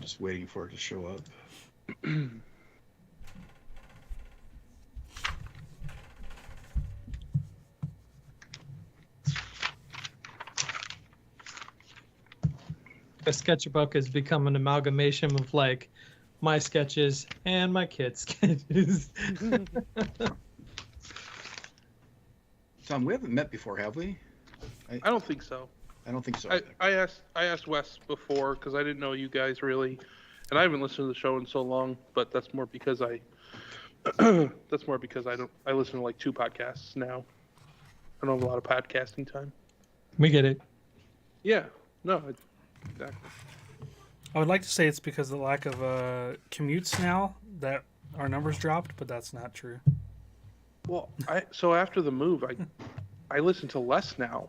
just waiting for it to show up. The sketchbook has become an amalgamation of like my sketches and my kids' sketches. Tom, we haven't met before, have we? I don't think so. I don't think so. I asked Wes before because I didn't know you guys really, and I haven't listened to the show in so long. But that's more because I listen to like 2 podcasts now. I don't have a lot of podcasting time. We get it. Yeah. No. Exactly. I would like to say it's because of the lack of commutes now that our numbers dropped, but that's not true. Well, so after the move, I listen to less now,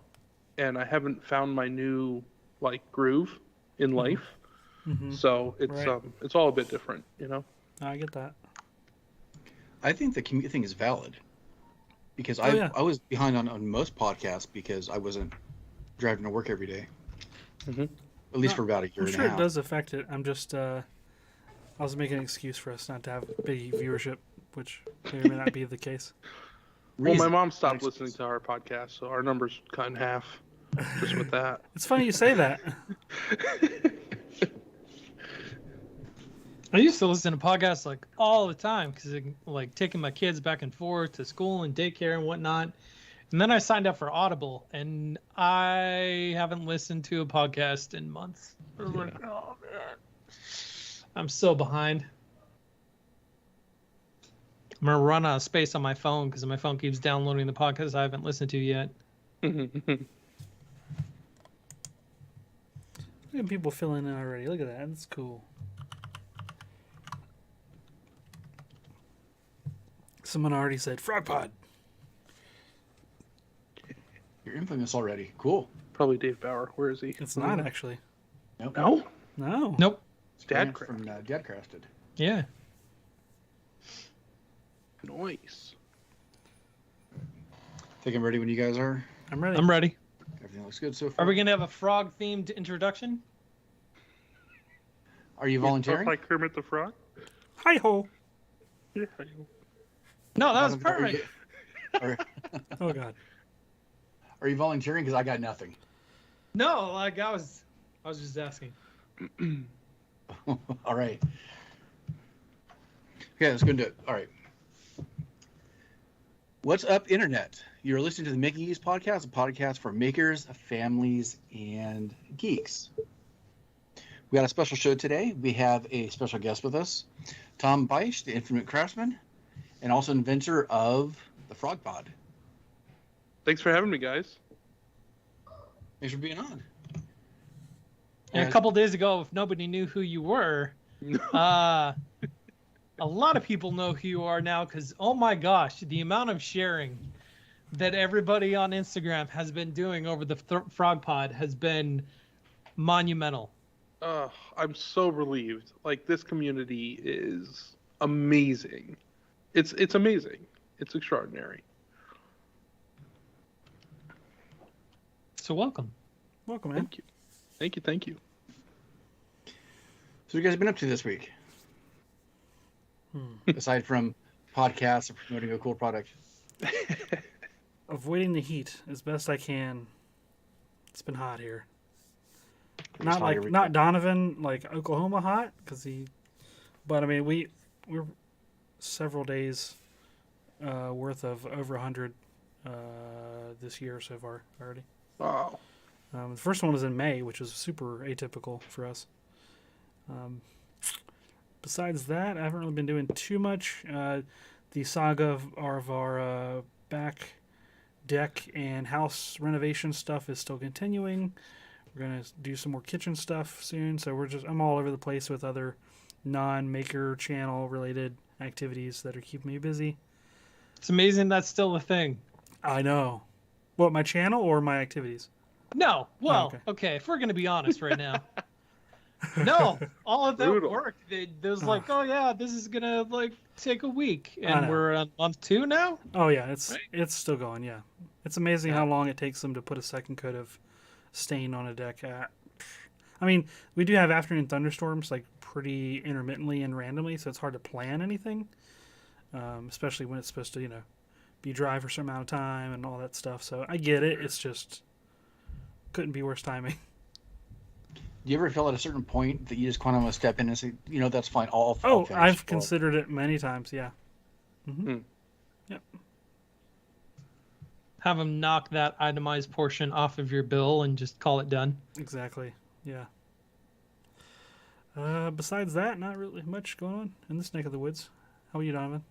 and I haven't found my new like groove in life. Mm-hmm. So it's all a bit different, you know. I get that. I think the commute thing is valid because yeah. I was behind on most podcasts because I wasn't driving to work every day. Mm-hmm. At least for about a year I'm and sure a half. it does affect it. I'm just I was making an excuse for us not to have big viewership, which may or may not be the case. Well, my mom stopped listening to our podcast, so our numbers cut in half just with that. It's funny you say that. I used to listen to podcasts like all the time because like taking my kids back and forth to school and daycare and whatnot. And then I signed up for Audible, and I haven't listened to a podcast in months. I was like, oh man, I'm so behind. I'm gonna run out of space on my phone because my phone keeps downloading the podcasts I haven't listened to yet. Look at people filling in already. Look at that. That's cool. Someone already said Frogpod. You're infamous already. Cool. Probably Dave Bauer. Where is he? It's not actually. Nope. No? No. Nope. It's Dad from Dad Crafted. Yeah. Nice. Think I'm ready when you guys are. I'm ready. I'm ready. Everything looks good so far. Are we gonna have a frog-themed introduction? Are you volunteering? Like Kermit the Frog? Hi ho. Yeah. No, that was perfect. Oh god. Are you volunteering? Because I got nothing. No, like I was just asking. All right. Okay, let's go into it. All right. What's up, Internet? You're listening to the Making Geeks podcast, a podcast for makers, families, and geeks. We got a special show today. We have a special guest with us, Tom Beisch, the infinite craftsman, and also inventor of the Frog Pod. Thanks for having me, guys. Thanks for being on. And a couple days ago, if nobody knew who you were, a lot of people know who you are now because, oh my gosh, the amount of sharing that everybody on Instagram has been doing over the Frog Pod has been monumental. I'm so relieved. Like, this community is amazing. It's amazing. It's extraordinary. So welcome. Welcome, man. Thank you. So what you guys been up to this week? Aside from podcasts or promoting a cool product. Avoiding the heat as best I can. It's been hot here. It's Not Donovan like Oklahoma hot but I mean we're several days worth of over 100 this year so far already. Wow. The first one was in May, which was super atypical for us. Besides that, I haven't really been doing too much. The saga of our back deck and house renovation stuff is still continuing. We're going to do some more kitchen stuff soon, so I'm all over the place with other non-maker channel related activities that are keeping me busy. It's amazing that's still a thing. I know. What, my channel or my activities? No. Well, Oh, okay, if we're going to be honest right now. No, all of that Brutal. work. There's like, oh yeah, this is going to like take a week. I And know. we're on month 2 now? Oh, yeah, it's still going, yeah. It's amazing how long it takes them to put a second coat of stain on a deck. I mean, we do have afternoon thunderstorms like pretty intermittently and randomly, so it's hard to plan anything, especially when it's supposed to, be dry for some amount of time and all that stuff. So I get it. It's just couldn't be worse timing. Do you ever feel at a certain point that you just kind of want to step in and say, that's fine, I'll finish. I've considered it many times, yeah. Mm-hmm. Yep. Have them knock that itemized portion off of your bill and just call it done. Exactly, yeah. Besides that, not really much going on in this neck of the woods. How are you, Donovan?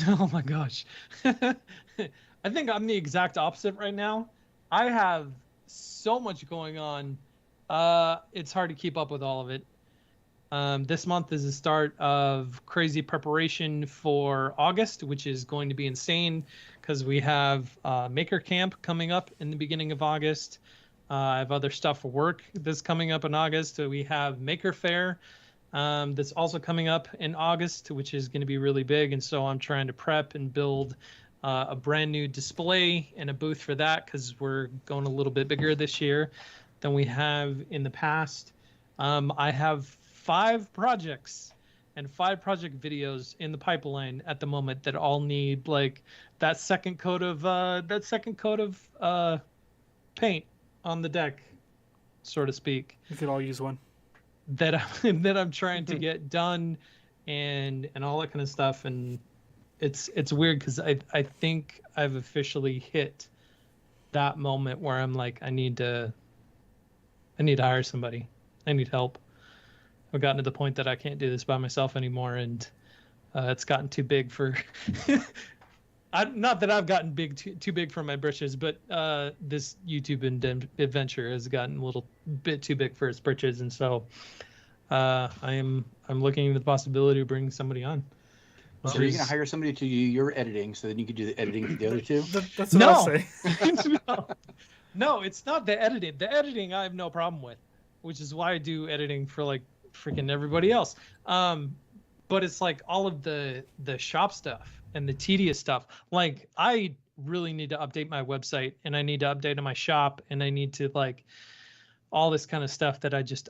Oh my gosh. I think I'm the exact opposite right now. I have so much going on. It's hard to keep up with all of it. This month is the start of crazy preparation for August, which is going to be insane because we have Maker Camp coming up in the beginning of August. I have other stuff for work that's coming up in August. So we have Maker Fair that's also coming up in August, which is going to be really big. And so I'm trying to prep and build a brand new display and a booth for that because we're going a little bit bigger this year than we have in the past. I have 5 projects and 5 project videos in the pipeline at the moment that all need like that second coat of paint on the deck, so to speak. We could all use one. That I'm trying to get done, and all that kind of stuff, and it's weird because I think I've officially hit that moment where I'm like I need to hire somebody. I need help. I've gotten to the point that I can't do this by myself anymore, and it's gotten too big for. Not that I've gotten too big for my britches, but this YouTube adventure has gotten a little bit too big for its britches, and so I'm looking into the possibility of bringing somebody on. So are you going to hire somebody to do your editing so then you can do the editing for the other two? That's what I'll say. No, it's not the editing. The editing I have no problem with, which is why I do editing for like freaking everybody else. But it's like all of the shop stuff and the tedious stuff. Like I really need to update my website and I need to update my shop and I need to like all this kind of stuff that I just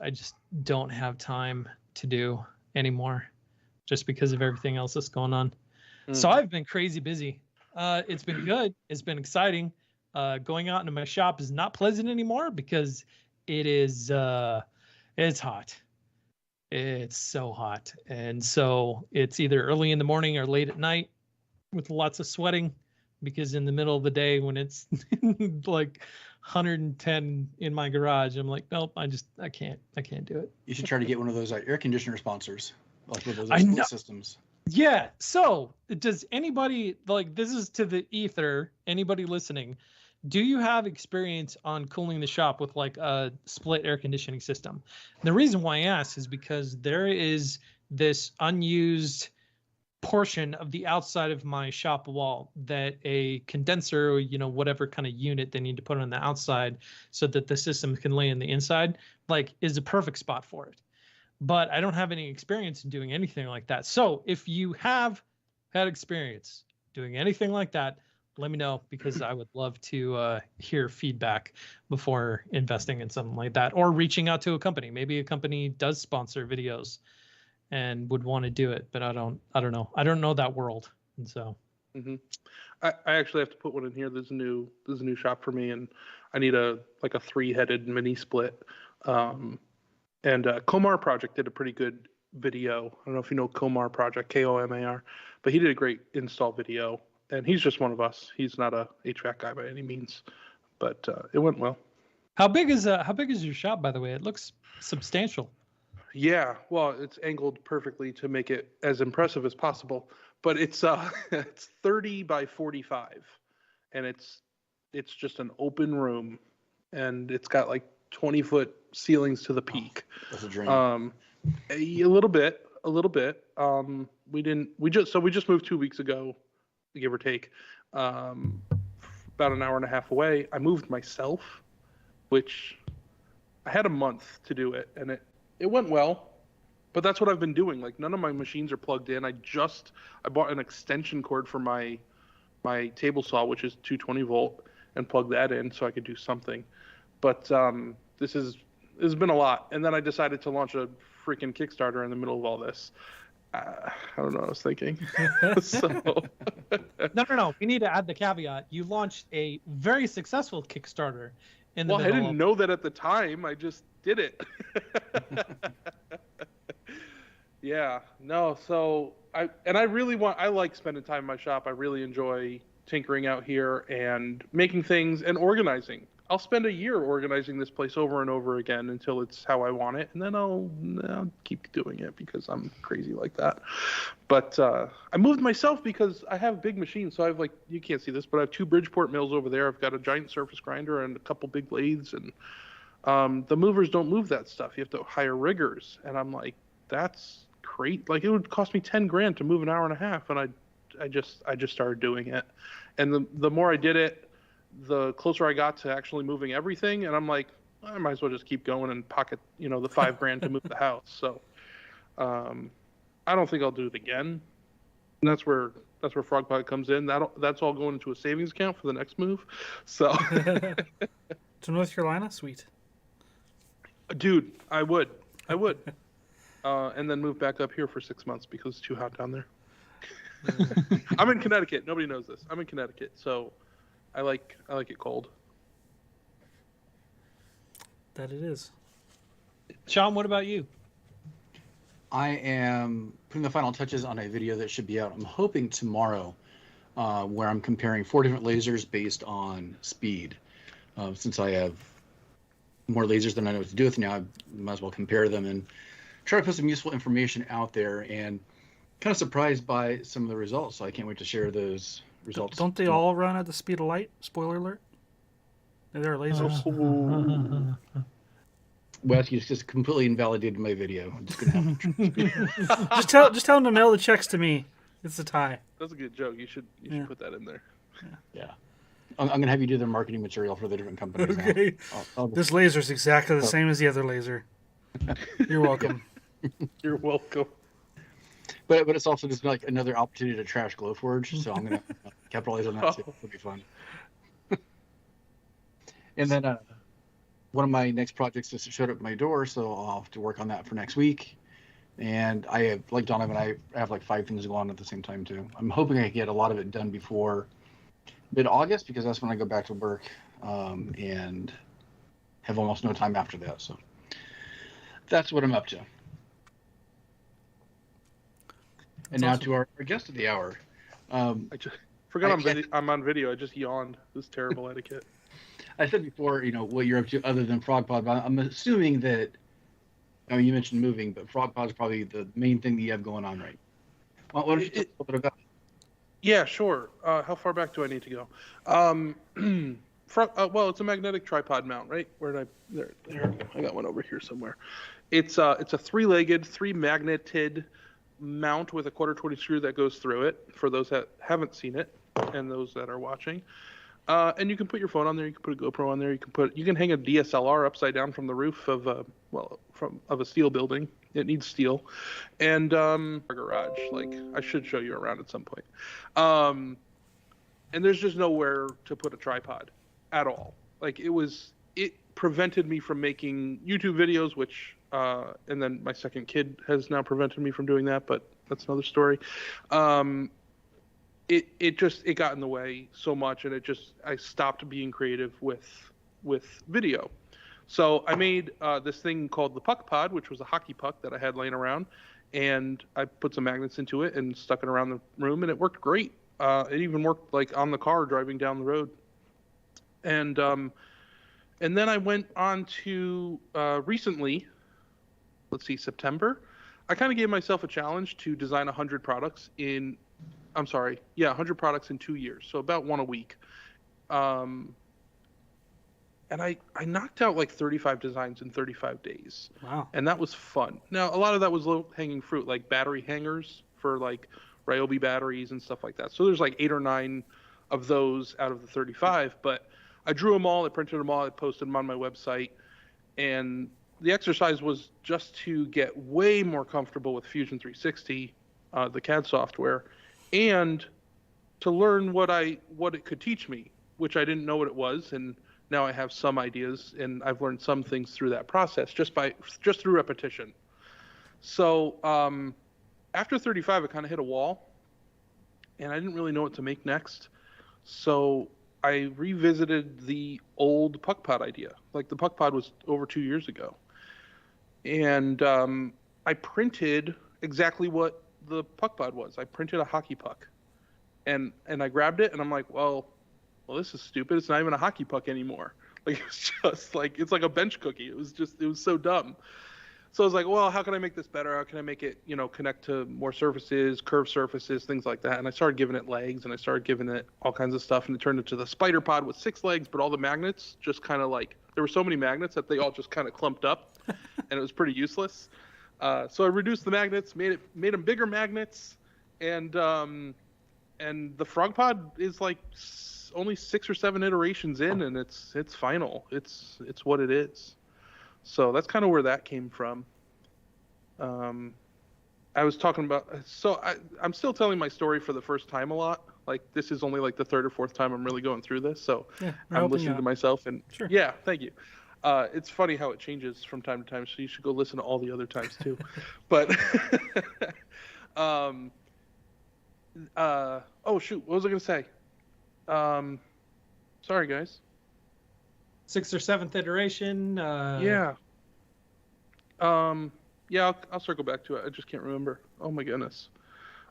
don't have time to do anymore just because of everything else that's going on. So I've been crazy busy. It's been good. It's been exciting. Going out into my shop is not pleasant anymore because it's hot. It's so hot. And so it's either early in the morning or late at night with lots of sweating because in the middle of the day when it's like 110 in my garage, I'm like, nope, I can't do it. You should try to get one of those air conditioner sponsors, like with those systems. Yeah. So does anybody, like, this is to the ether, anybody listening, do you have experience on cooling the shop with like a split air conditioning system? And the reason why I ask is because there is this unused portion of the outside of my shop wall that a condenser or whatever kind of unit they need to put on the outside so that the system can lay in the inside, like, is a perfect spot for it. But I don't have any experience in doing anything like that. So if you have had experience doing anything like that, let me know because I would love to hear feedback before investing in something like that or reaching out to a company. Maybe a company does sponsor videos and would want to do it, but I don't know. I don't know that world. And so I actually have to put one in here. There's a new shop for me and I need a 3-headed mini split. And Komar Project did a pretty good video. I don't know if you know Komar Project, Komar, but he did a great install video. And he's just one of us. He's not a HVAC guy by any means, but it went well. How big is your shop, by the way? It looks substantial. Yeah, well, it's angled perfectly to make it as impressive as possible. But it's 30 by 45, and it's just an open room, and it's got like 20-foot ceilings to the peak. That's a dream. A little bit. We just moved 2 weeks ago, give or take, about an hour and a half away. I moved myself, which I had a month to do it, and it went well. But that's what I've been doing. Like, none of my machines are plugged in. I bought an extension cord for my table saw, which is 220 volt, and plugged that in so I could do something. But this is It's been a lot. And then I decided to launch a freaking Kickstarter in the middle of all this. I don't know what I was thinking. So No. We need to add the caveat. You launched a very successful Kickstarter in the well, I middle. didn't know that at the time. I just did it. Yeah. No. So I like spending time in my shop. I really enjoy tinkering out here and making things and organizing. I'll spend a year organizing this place over and over again until it's how I want it, and then I'll keep doing it because I'm crazy like that. But I moved myself because I have big machines. So I have, like, you can't see this, but I have 2 Bridgeport mills over there. I've got a giant surface grinder and a couple big lathes, and the movers don't move that stuff. You have to hire riggers, and I'm like, that's great. Like, it would cost me $10,000 to move an hour and a half, and I just started doing it, and the more I did it, the closer I got to actually moving everything, and I'm like, I might as well just keep going and pocket, the $5,000 to move the house. So, I don't think I'll do it again. And that's where Frogpod comes in. That's all going into a savings account for the next move. So, To North Carolina, sweet. dude, I would, and then move back up here for 6 months because it's too hot down there. I'm in Connecticut. Nobody knows this. I'm in Connecticut, so I like it cold. That it is. Sean, what about you? I am putting the final touches on a video that should be out, I'm hoping tomorrow, where I'm comparing 4 different lasers based on speed. Since I have more lasers than I know what to do with now, I might as well compare them and try to put some useful information out there, and kind of surprised by some of the results. So I can't wait to share those results. Don't they all run at the speed of light? Spoiler alert. They're lasers. Wes, you just completely invalidated my video. I'm just gonna have to just tell them to mail the checks to me. It's a tie. That's a good joke. You should put that in there. Yeah. I'm gonna have you do the marketing material for the different companies. Okay. This laser is exactly the same as the other laser. You're welcome. You're welcome. But it's also just like another opportunity to trash Glowforge, so I'm gonna capitalize on that too. It'll be fun. And then one of my next projects just showed up at my door, so I'll have to work on that for next week. And I have, like Donovan, I have like 5 things going on at the same time too. I'm hoping I can get a lot of it done before mid-August, because that's when I go back to work, and have almost no time after that. So that's what I'm up to. And now to our guest of the hour. I just forgot I'm on video. I just yawned. This is terrible etiquette. I said before, what you're up to other than Frogpod, but I'm assuming that, you mentioned moving, but Frogpod's probably the main thing that you have going on, right? Why don't you tell us a little bit about it? Yeah, sure. How far back do I need to go? Well, it's a magnetic tripod mount, right? There. I got one over here somewhere. It's a 3-legged, 3-magneted mount with a 1/4-20 screw that goes through it, for those that haven't seen it and those that are watching. And you can put your phone on there. You can put a GoPro on there. You can hang a DSLR upside down from the roof of a steel building. It needs steel, and our garage. Like, I should show you around at some point. And there's just nowhere to put a tripod at all. Like, it prevented me from making YouTube videos, which and then my second kid has now prevented me from doing that, but that's another story. It got in the way so much, and I stopped being creative with video. So I made this thing called the Puck Pod, which was a hockey puck that I had laying around, and I put some magnets into it and stuck it around the room, and it worked great. It even worked like on the car driving down the road. And then I went on to recently, September. I kind of gave myself a challenge to design 100 products in 100 products in 2 years, so about one a week. And I knocked out like 35 designs in 35 days. Wow. And that was fun. Now, a lot of that was low-hanging fruit, like battery hangers for like Ryobi batteries and stuff like that. So there's like 8 or 9 of those out of the 35, but I drew them all, I printed them all, I posted them on my website, and the exercise was just to get way more comfortable with Fusion 360, the CAD software, and to learn what it could teach me, which I didn't know what it was. And now I have some ideas, and I've learned some things through that process just through repetition. So after 35, I kind of hit a wall, and I didn't really know what to make next. So I revisited the old puck pod idea. Like, the puck pod was over 2 years ago, and I printed exactly what the puck pod was. I printed a hockey puck, and I grabbed it, and I'm like, well, this is stupid. It's not even a hockey puck anymore. Like, it's just like, it's like a bench cookie. It was so dumb. So I was like, well, how can I make this better? How can I make it, connect to more surfaces, curved surfaces, things like that? And I started giving it legs, and I started giving it all kinds of stuff, and it turned into the spider pod with 6 legs, but all the magnets just kind of like, there were so many magnets that they all just kind of clumped up, and it was pretty useless. So I reduced the magnets, made them bigger magnets, and the frog pod is like only 6 or 7 iterations in, and it's final. It's what it is. So that's kind of where that came from. I was talking about, so I'm still telling my story for the first time a lot. Like, this is only like the 3rd or 4th time I'm really going through this. So Yeah, I'm listening to myself, and Sure. Yeah, thank you. It's funny how it changes from time to time, so you should go listen to all the other times too. But oh shoot, what was I gonna say? Sorry guys. 6th or 7th iteration. Yeah. Yeah, I'll circle back to it. I just can't remember. Oh my goodness.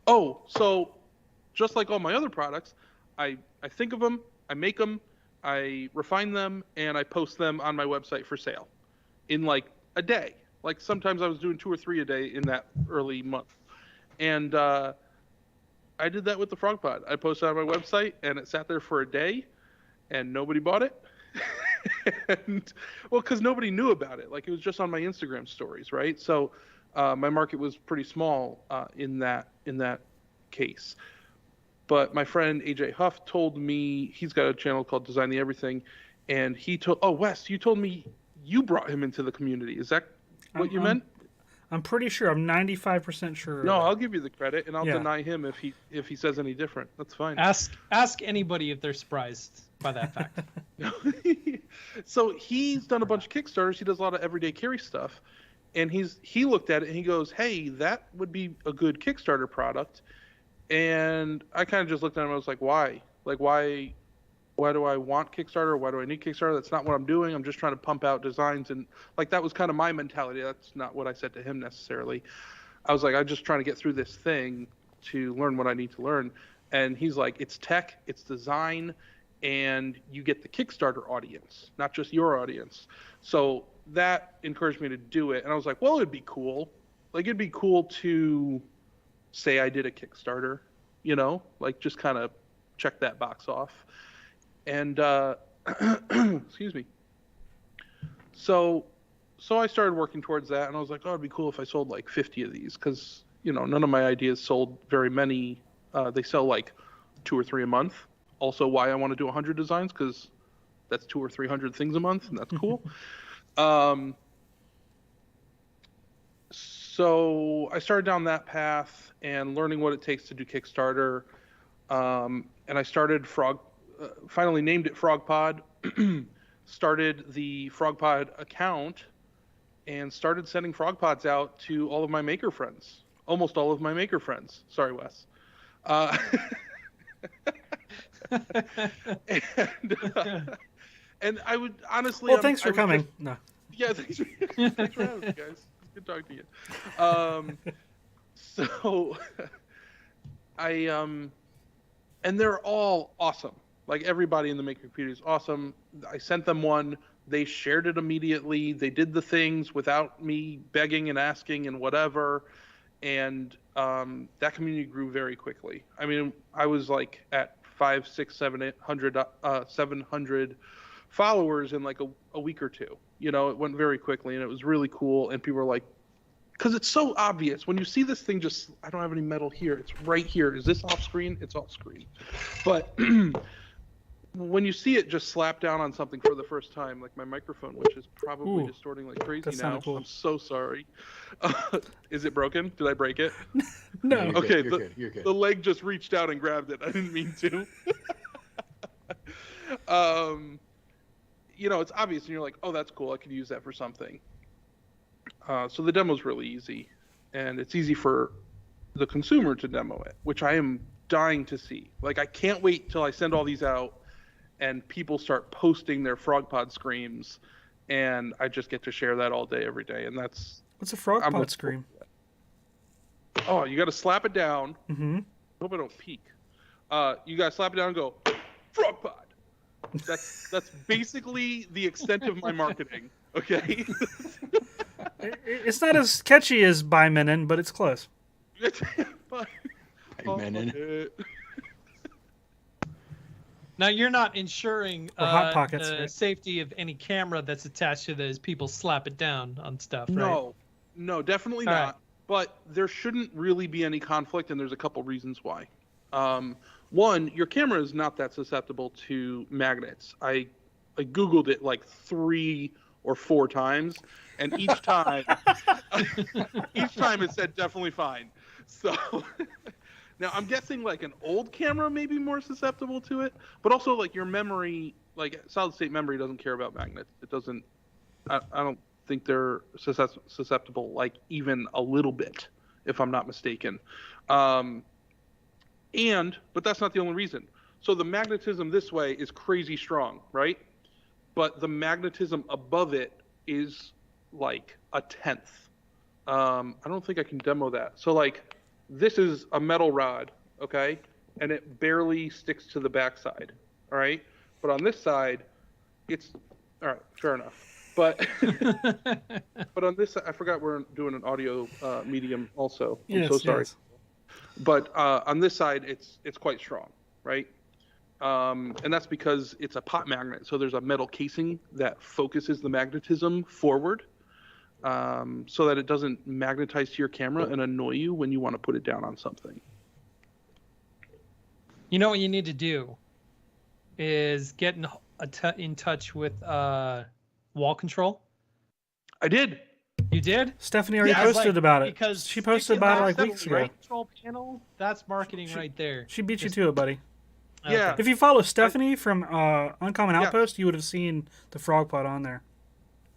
Oh, so just like all my other products, I think of them, I make them, I refine them, and I post them on my website for sale in like a day. Like, sometimes I was doing 2 or 3 a day in that early month. And I did that with the frog pod. I posted it on my website, and it sat there for a day, and nobody bought it. And well, because nobody knew about it. Like, it was just on my Instagram stories, right? So my market was pretty small in that case. But my friend AJ Huff told me, he's got a channel called Design the Everything, and he told, Wes, you told me you brought him into the community. Is that what you meant? I'm pretty sure. I'm 95% sure. No, I'll give you the credit, and I'll Yeah. deny him if he says any different. That's fine. Ask anybody if they're surprised by that fact. So he's done a bunch of Kickstarters. He does a lot of everyday carry stuff, and he looked at it and he goes, "Hey, that would be a good Kickstarter product." And I kind of just looked at him. I was like, "Why? Like, why do I want Kickstarter? Why do I need Kickstarter? That's not what I'm doing. I'm just trying to pump out designs." And like, that was kind of my mentality. That's not what I said to him necessarily. I was like, I'm just trying to get through this thing to learn what I need to learn. And he's like, it's tech, it's design, and you get the Kickstarter audience, not just your audience. So that encouraged me to do it. And I was like, well, it'd be cool. Like, it'd be cool to say I did a Kickstarter, like, just kind of check that box off. And excuse me. So I started working towards that, and I was like, oh, it'd be cool if I sold like 50 of these, because none of my ideas sold very many. They sell like 2 or 3 a month. Also, why I want to do 100 designs, because that's 200 or 300 things a month, and that's cool. So I started down that path and learning what it takes to do Kickstarter, and I started finally named it FrogPod, started the FrogPod account, and started sending FrogPods out to all of my maker friends. Almost all of my maker friends. Sorry, Wes. And I would honestly... Well, thanks for coming. No. Yeah, thanks for having me, guys. It's good talking to you. So and they're all awesome. Like, everybody in the maker community is awesome. I sent them one. They shared it immediately. They did the things without me begging and asking and whatever. And that community grew very quickly. I mean, I was like at 500, 600, 700 followers in like a week or two. It went very quickly, and it was really cool. And people were like, because it's so obvious when you see this thing, just, I don't have any metal here. It's right here. Is this off screen? It's off screen. But when you see it just slap down on something for the first time, like my microphone, which is probably distorting like crazy now. Cool. I'm so sorry. Is it broken? Did I break it? No. You're okay. good. You're good. The leg just reached out and grabbed it. I didn't mean to. it's obvious, and you're like, oh, that's cool. I could use that for something. So the demo's really easy, and it's easy for the consumer to demo it, which I am dying to see. Like, I can't wait till I send all these out and people start posting their FrogPod screams, and I just get to share that all day, every day. And that's... What's a FrogPod scream? Oh, you got to slap it down. Mm-hmm. I hope I don't peek. You got to slap it down and go, FrogPod. That's basically the extent of my marketing, okay? It's not as catchy as By Menon, but it's close. Menon. Now, you're not ensuring Hot Pockets, the right? safety of any camera that's attached to those people slap it down on stuff, right? No, definitely All not. right. But there shouldn't really be any conflict, and there's a couple reasons why. One, your camera is not that susceptible to magnets. I Googled it like 3 or 4 times, and each time it said definitely fine. So now I'm guessing like an old camera may be more susceptible to it, but also like your memory, like solid state memory doesn't care about magnets. It doesn't. I don't think they're susceptible like even a little bit, if I'm not mistaken. But that's not the only reason. So the magnetism this way is crazy strong, right? But the magnetism above it is like a 1/10. I don't think I can demo that. So like this is a metal rod, okay? And it barely sticks to the backside, all right? But on this side, it's, all right, fair enough. But but on this, I forgot we're doing an audio medium also. I'm so sorry. Yes. But on this side, it's quite strong, right? And that's because it's a pot magnet. So there's a metal casing that focuses the magnetism forward, so that it doesn't magnetize to your camera and annoy you when you want to put it down on something. You know what you need to do is get in touch with wall control. I did. You did? Stephanie already posted about it. Because she posted about it like weeks ago. Control panel, that's marketing right there. She beat you to it, buddy. Yeah. If you follow Stephanie from Uncommon Outpost, you would have seen the FrogPod on there.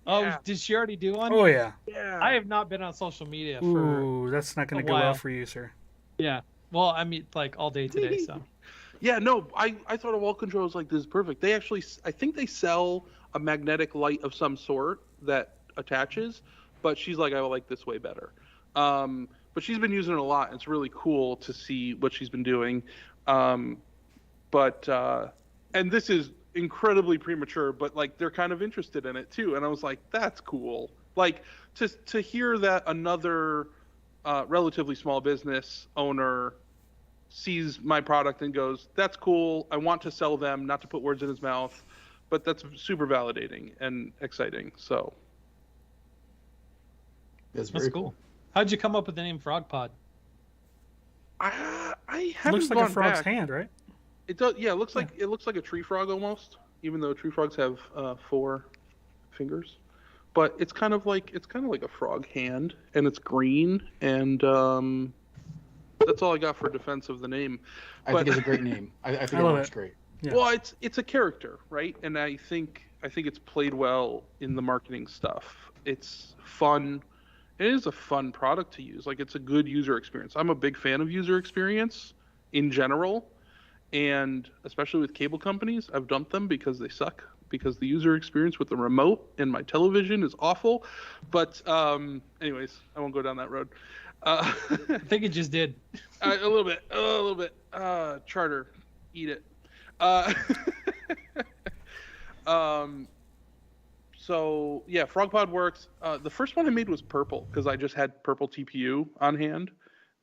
Oh, Yeah. did she already do one? Oh, yeah. Yeah. I have not been on social media for. Ooh, that's not going to go well for you, sir. Yeah. Well, I mean, like all day today, so. Yeah, no, I thought a wall control was like, this is perfect. They actually, I think they sell a magnetic light of some sort that attaches, but she's like, I like this way better. But she's been using it a lot, and it's really cool to see what she's been doing. And this is incredibly premature, but like they're kind of interested in it too. And I was like, that's cool. Like to hear that another relatively small business owner sees my product and goes, that's cool. I want to sell them, not to put words in his mouth, but that's super validating and exciting. So That's That's cool. How'd you come up with the name FrogPod? I It haven't looks like gone a frog's back. hand, right? It does. Yeah, it looks like a tree frog almost, even though tree frogs have 4 fingers. But it's kind of like a frog hand, and it's green, and that's all I got for defense of the name. I think it's a great name. I think it love works it. great. Yeah. Well, it's a character, right? And I think it's played well in the marketing stuff. It's fun. It is a fun product to use. Like, it's a good user experience. I'm a big fan of user experience in general, and especially with cable companies. I've dumped them because they suck, because the user experience with the remote and my television is awful. But anyways, I won't go down that road. I think it just did. A little bit. Charter, eat it. So yeah, FrogPod works. The first one I made was purple because I just had purple TPU on hand,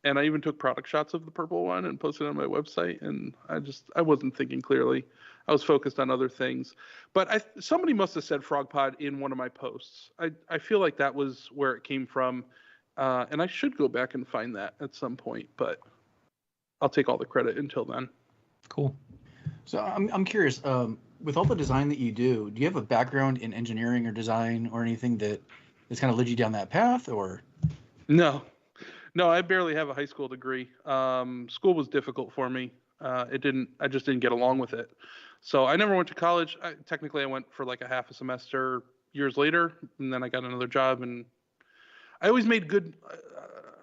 and I even took product shots of the purple one and posted it on my website. And I wasn't thinking clearly. I was focused on other things. But somebody must have said FrogPod in one of my posts. I feel like that was where it came from, and I should go back and find that at some point. But I'll take all the credit until then. Cool. So I'm curious. With all the design that you do you have a background in engineering or design or anything that has kind of led you down that path, or? No, I barely have a high school degree. School was difficult for me. I just didn't get along with it. So I never went to college. Technically, I went for like a half a semester years later, and then I got another job. And I always made good.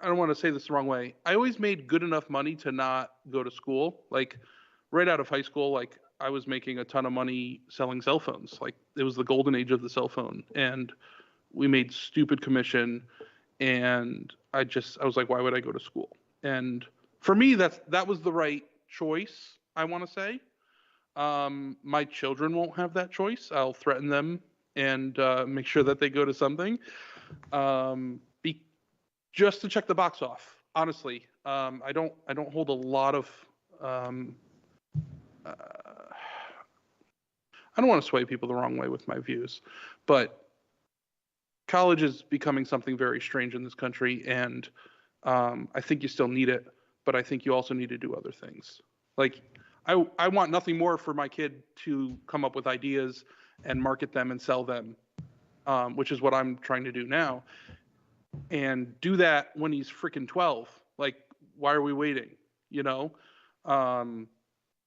I don't want to say this the wrong way. I always made good enough money to not go to school. Like right out of high school, like I was making a ton of money selling cell phones. Like it was the golden age of the cell phone, and we made stupid commission. And I was like, why would I go to school? And for me, that was the right choice, I want to say. My children won't have that choice. I'll threaten them and make sure that they go to something, just to check the box off. Honestly, I don't hold a lot of. I don't want to sway people the wrong way with my views, but college is becoming something very strange in this country, and I think you still need it, but I think you also need to do other things. Like, I want nothing more for my kid to come up with ideas and market them and sell them, which is what I'm trying to do now, and do that when he's freaking 12. Like, why are we waiting? You know,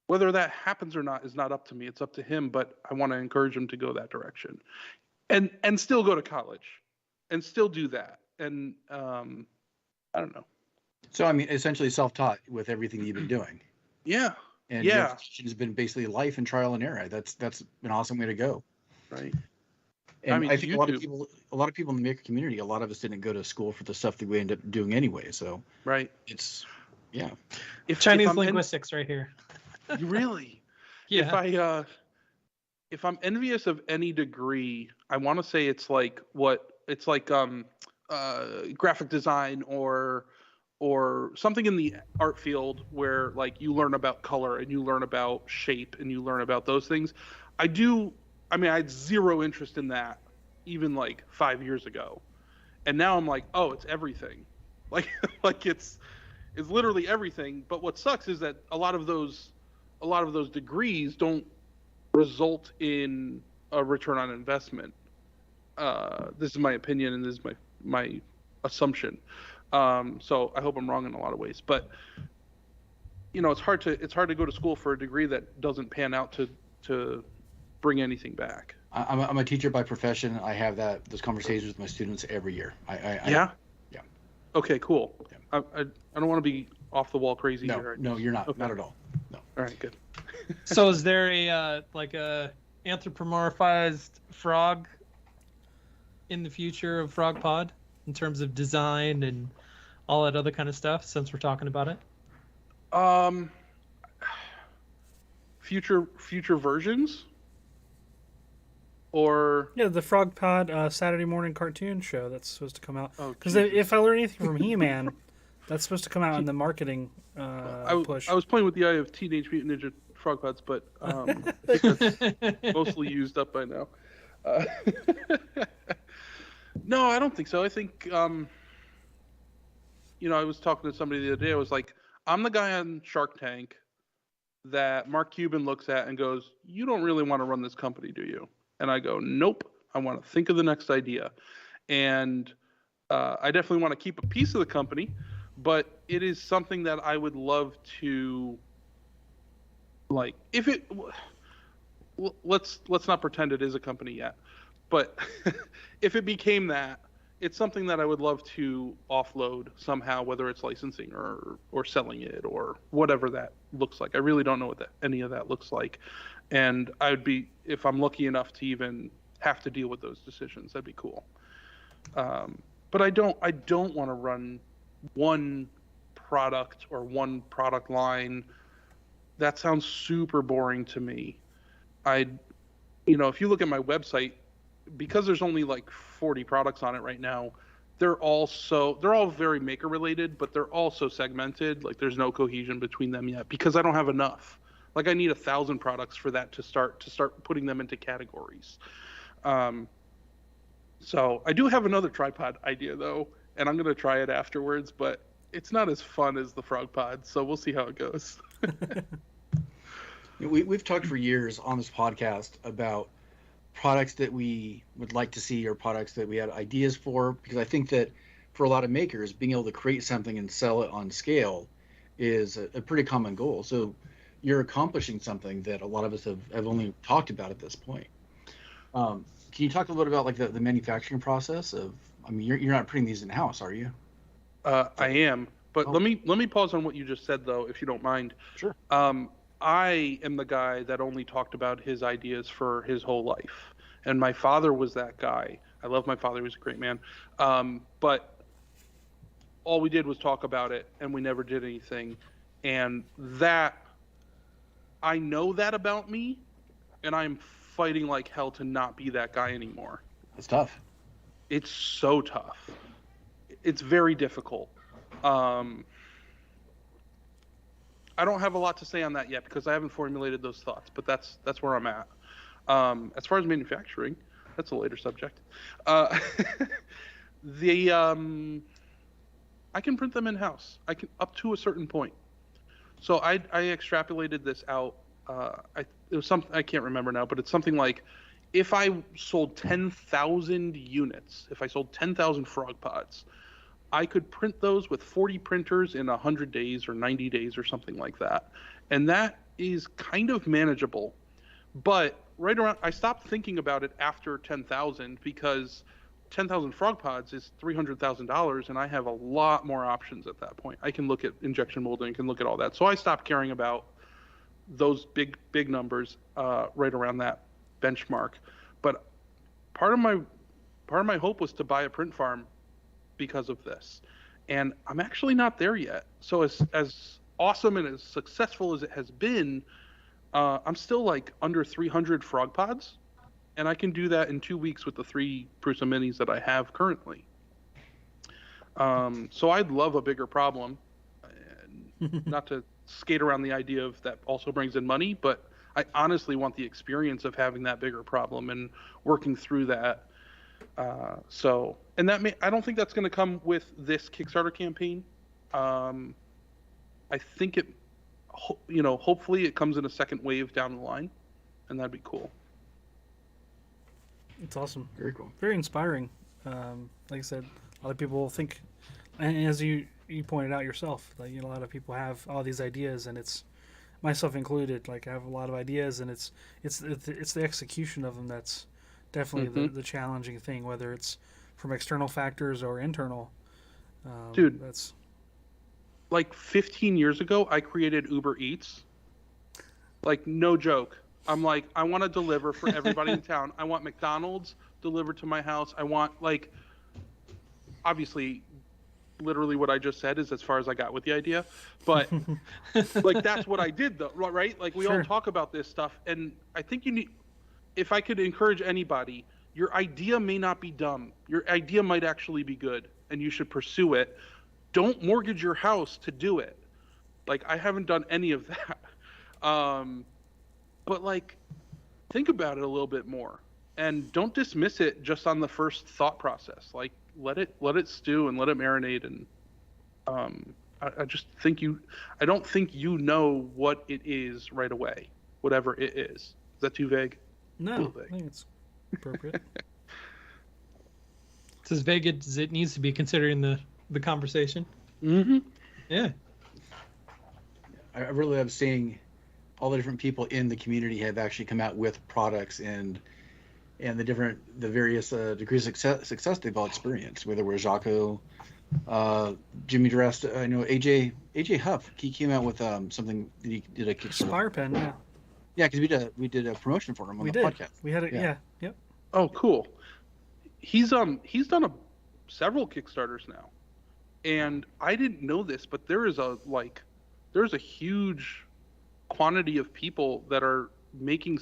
whether that happens or not is not up to me. It's up to him, but I want to encourage him to go that direction, and still go to college, and still do that. And I don't know. So I mean, essentially self-taught with everything you've been doing. Yeah. And your education has been basically life and trial and error. That's an awesome way to go. Right. And I mean, I think a lot of people in the maker community, a lot of us didn't go to school for the stuff that we end up doing anyway. So right. It's yeah. Chinese linguistics right here. Really? Yeah. If I'm envious of any degree, I want to say it's like graphic design or something in the art field where like you learn about color and you learn about shape and you learn about those things. I had zero interest in that even like 5 years ago. And now I'm like, oh, it's everything. Like it's literally everything. But what sucks is that a lot of those degrees don't result in a return on investment. This is my opinion and this is my assumption. So I hope I'm wrong in a lot of ways, but you know, it's hard to go to school for a degree that doesn't pan out to bring anything back. I'm a teacher by profession. I have those conversations with my students every year. Yeah. Okay, cool. Yeah. I don't want to be off the wall crazy here. No, you're not. Okay. Not at all. No. All right, good. So is there a anthropomorphized frog in the future of Frog Pod in terms of design and all that other kind of stuff, since we're talking about it? Future versions? Or the Frog Pod Saturday morning cartoon show that's supposed to come out. Because Jesus. if I learn anything from He-Man, that's supposed to come out in the marketing push. I was playing with the idea of Teenage Mutant Ninja Frog Pods, but I think that's mostly used up by now. No, I don't think so. I think, I was talking to somebody the other day. I was like, I'm the guy on Shark Tank that Mark Cuban looks at and goes, you don't really want to run this company, do you? And I go, nope. I want to think of the next idea. And I definitely want to keep a piece of the company, but it is something that I would love to, like, if it, let's not pretend it is a company yet. But if it became that, it's something that I would love to offload somehow, whether it's licensing or selling it or whatever that looks like. I really don't know what any of that looks like. And I would be, if I'm lucky enough to even have to deal with those decisions, that'd be cool. But I don't want to run one product or one product line. That sounds super boring to me. If you look at my website, because there's only like 40 products on it right now, they're all very maker related, but they're all so segmented. Like there's no cohesion between them yet because I don't have enough. Like I need 1,000 products for that to start putting them into categories. So I do have another tripod idea though, and I'm going to try it afterwards, but it's not as fun as the Frog Pod. So we'll see how it goes. We've talked for years on this podcast about products that we would like to see or products that we had ideas for, because I think that for a lot of makers, being able to create something and sell it on scale is a pretty common goal. So you're accomplishing something that a lot of us have only talked about at this point. Can you talk a little bit about like the manufacturing process of? I mean, you're not printing these in house, are you? I am, but Oh. let me pause on what you just said though, if you don't mind. Sure. I am the guy that only talked about his ideas for his whole life, and my father was that guy. I love my father; he was a great man. But all we did was talk about it, and we never did anything. And that I know that about me, and I'm fighting like hell to not be that guy anymore. It's tough. It's so tough. It's very difficult. I don't have a lot to say on that yet because I haven't formulated those thoughts, but that's where I'm at. As far as manufacturing, that's a later subject. I can print them in house. I can up to a certain point. So I extrapolated this out. It was something I can't remember now, but it's something like if I sold 10,000 units, if I sold 10,000 frog pods, I could print those with 40 printers in 100 days or 90 days or something like that. And that is kind of manageable. But right around, I stopped thinking about it after 10,000 because 10,000 frog pods is $300,000 and I have a lot more options at that point. I can look at injection molding, I can look at all that. So I stopped caring about those big numbers right around that benchmark. But part of my hope was to buy a print farm because of this, and I'm actually not there yet. So as awesome and as successful as it has been, I'm still like under 300 frog pods, and I can do that in 2 weeks with the 3 Prusa minis that I have currently. So I'd love a bigger problem, not to skate around the idea of that also brings in money, but I honestly want the experience of having that bigger problem and working through that. And I don't think that's going to come with this Kickstarter campaign. I think hopefully it comes in a second wave down the line, and that'd be cool. It's awesome. Very cool. Very inspiring. Like I said, a lot of people think, and as you pointed out yourself, like, a lot of people have all these ideas, and it's myself included. Like, I have a lot of ideas, and it's the execution of them that's definitely the challenging thing, whether it's from external factors or internal. Dude, that's like 15 years ago, I created Uber Eats. Like, no joke. I'm like, I want to deliver for everybody in town. I want McDonald's delivered to my house. I want, like, obviously, literally what I just said is as far as I got with the idea. But, like, that's what I did, though, right? Like, we all talk about this stuff, and I think if I could encourage anybody, your idea may not be dumb. Your idea might actually be good, and you should pursue it. Don't mortgage your house to do it. Like, I haven't done any of that. But, like, think about it a little bit more, and don't dismiss it just on the first thought process. Like, let it stew and let it marinate. And I just think I don't think you know what it is right away, whatever it is. Is that too vague? No, I think it's appropriate. It's as vague as it needs to be considering the conversation. Mm-hmm. Yeah. I really love seeing all the different people in the community have actually come out with products and the various degrees of success they've all experienced, whether it was Jaco, Jimmy Durest, I know AJ Huff, he came out with something that he did a Kickstarter. Spire Pen, yeah. Yeah, because we did a promotion for him on the podcast. We had it, yep. Oh, cool. He's done several Kickstarters now, and I didn't know this, but there's a huge quantity of people that are making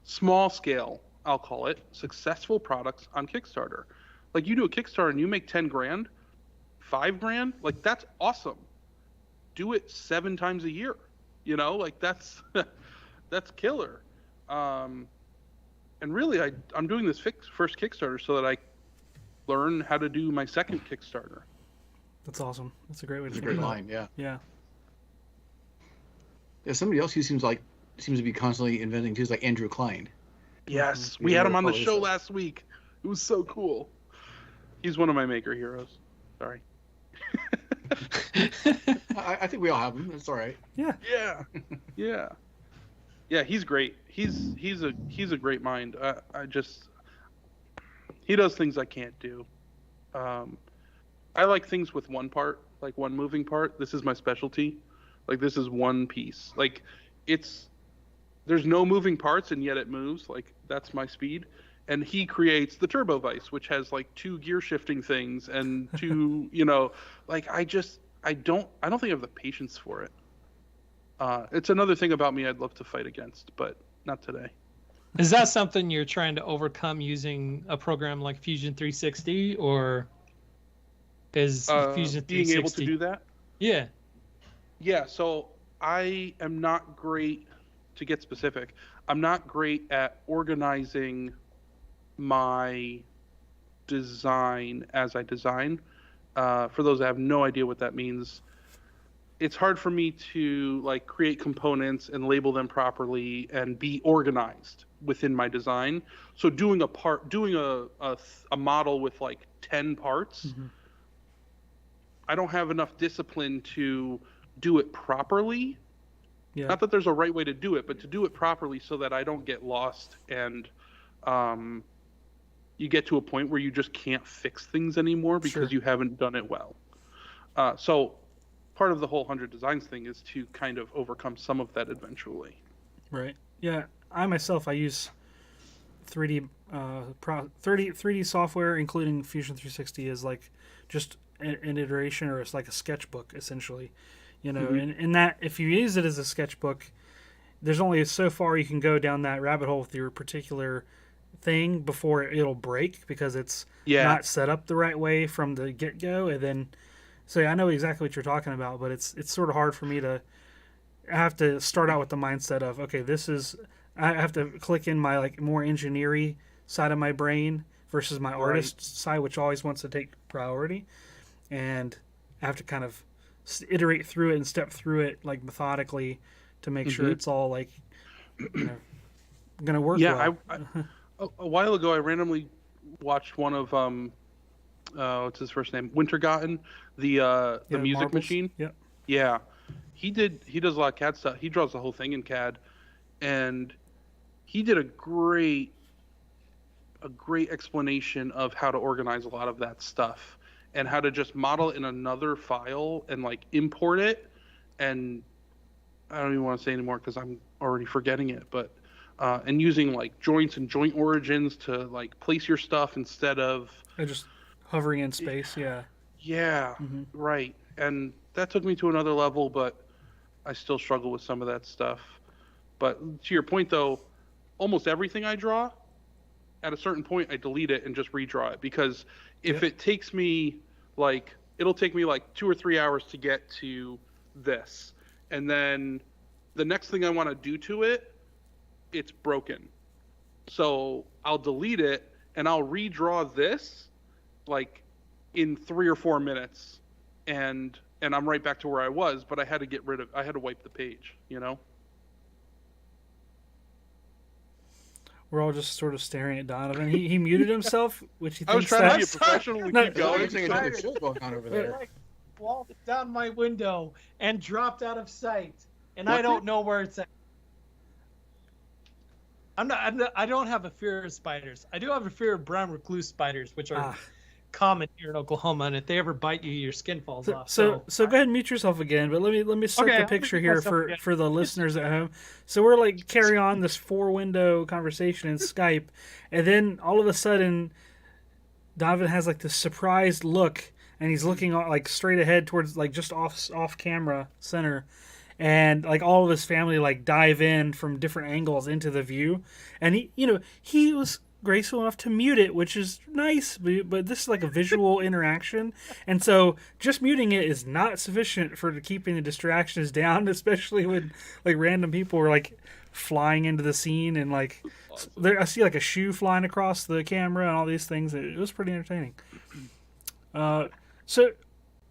small scale, I'll call it, successful products on Kickstarter. Like, you do a Kickstarter and you make 10 grand, 5 grand, like, that's awesome. Do it 7 times a year. Like, that's killer. And really, I'm doing this first Kickstarter so that I learn how to do my second Kickstarter. That's awesome. That's a great way to It's a great line, yeah. Yeah. Yeah, somebody else who seems to be constantly inventing too is like Andrew Klein. Yes, we had him on the show last week. It was so cool. He's one of my maker heroes. Sorry. I think we all have them. It's all right. Yeah. Yeah. He's great. He's a great mind. He does things I can't do. I like things with one part, like one moving part. This is my specialty. Like, this is one piece. Like, there's no moving parts and yet it moves. Like, that's my speed. And he creates the turbo vise, which has like 2 gear shifting things and 2, like, I don't think I have the patience for it. It's another thing about me I'd love to fight against, but not today. Is that something you're trying to overcome using a program like Fusion 360, or is Fusion 360 being able to do that? Yeah. Yeah, so I am not great, to get specific, I'm not great at organizing my design as I design. For those that have no idea what that means, it's hard for me to like create components and label them properly and be organized within my design. So doing a model with like 10 parts, I don't have enough discipline to do it properly. Yeah. Not that there's a right way to do it, but to do it properly so that I don't get lost and you get to a point where you just can't fix things anymore because you haven't done it well. So part of the whole 100 Designs thing is to kind of overcome some of that eventually. Right. Yeah. I use 3D 3D software, including Fusion 360, as like just an iteration, or it's like a sketchbook essentially. And in that, if you use it as a sketchbook, there's only so far you can go down that rabbit hole with your particular thing before it'll break, because it's not set up the right way from the get-go. And then, so I know exactly what you're talking about, but it's sort of hard for me to. I have to start out with the mindset of, okay, I have to click in my like more engineering side of my brain versus my artist side, which always wants to take priority, and I have to kind of iterate through it and step through it like methodically to make sure it's all like gonna work well. A while ago I randomly watched one of what's his first name, Wintergotten, the music Marbles. machine. Yeah, he does a lot of CAD stuff. He draws the whole thing in CAD, and he did a great explanation of how to organize a lot of that stuff and how to just model in another file and like import it. And I don't even want to say anymore because I'm already forgetting it, but and using like joints and joint origins to like place your stuff instead of just hovering in space. Right. And that took me to another level, but I still struggle with some of that stuff. But to your point though, almost everything I draw, at a certain point I delete it and just redraw it, because if it takes me like, it'll take me like 2 or 3 hours to get to this, and then the next thing I want to do to it, it's broken. So I'll delete it and I'll redraw this like in 3 or 4 minutes, and I'm right back to where I was, but I had to wipe the page, We're all just sort of staring at Donovan. He muted himself, which he thinks I was trying to be a professional and keep going. There's a show going on over there. I walked down my window and dropped out of sight, and I don't know where it's at. I don't have a fear of spiders. I do have a fear of brown recluse spiders, which are common here in Oklahoma, and if they ever bite you, your skin falls off. So go ahead and mute yourself again. But let me set the picture here for the listeners at home. So we're like carry on this 4-window conversation in Skype, and then all of a sudden, Donovan has like this surprised look, and he's looking like straight ahead towards like just off camera center. And like all of his family like dive in from different angles into the view, and he was graceful enough to mute it, which is nice, but this is like a visual interaction, and so just muting it is not sufficient for keeping the distractions down, especially when like random people were like flying into the scene, and like I see like a shoe flying across the camera and all these things. It was pretty entertaining. So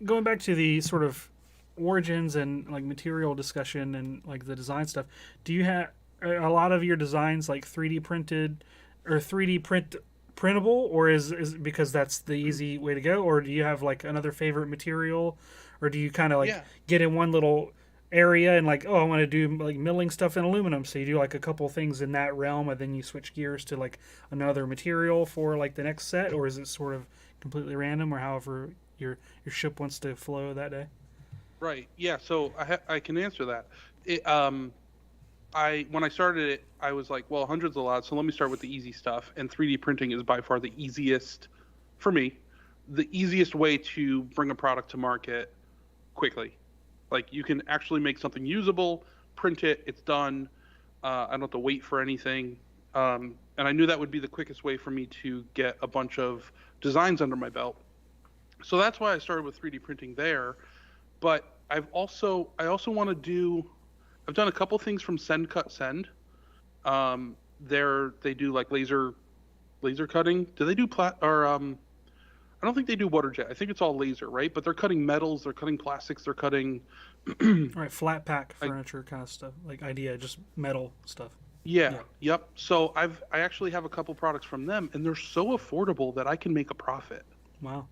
going back to the sort of origins and like material discussion and like the design stuff, do you have a lot of your designs like 3D printed or 3D printable, or is because that's the easy way to go, or do you have like another favorite material, or do you kind of like get in one little area and like, oh, I want to do like milling stuff in aluminum, so you do like a couple things in that realm and then you switch gears to like another material for like the next set, or is it sort of completely random, or however your ship wants to flow that day? Right. Yeah. So I can answer that. When I started it, I was like, well, 100's a lot, so let me start with the easy stuff. And 3D printing is by far the easiest, for me, the easiest way to bring a product to market quickly. Like, you can actually make something usable, print it, it's done. I don't have to wait for anything. And I knew that would be the quickest way for me to get a bunch of designs under my belt. So that's why I started with 3D printing there. But I also want to do. I've done a couple things from Send Cut Send. They do like laser cutting. Do they do I don't think they do water jet. I think it's all laser, right? But they're cutting metals, they're cutting plastics, they're cutting right, flat pack furniture kind of stuff, like idea, just metal stuff. Yeah. Yep. So I actually have a couple products from them, and they're so affordable that I can make a profit. Wow.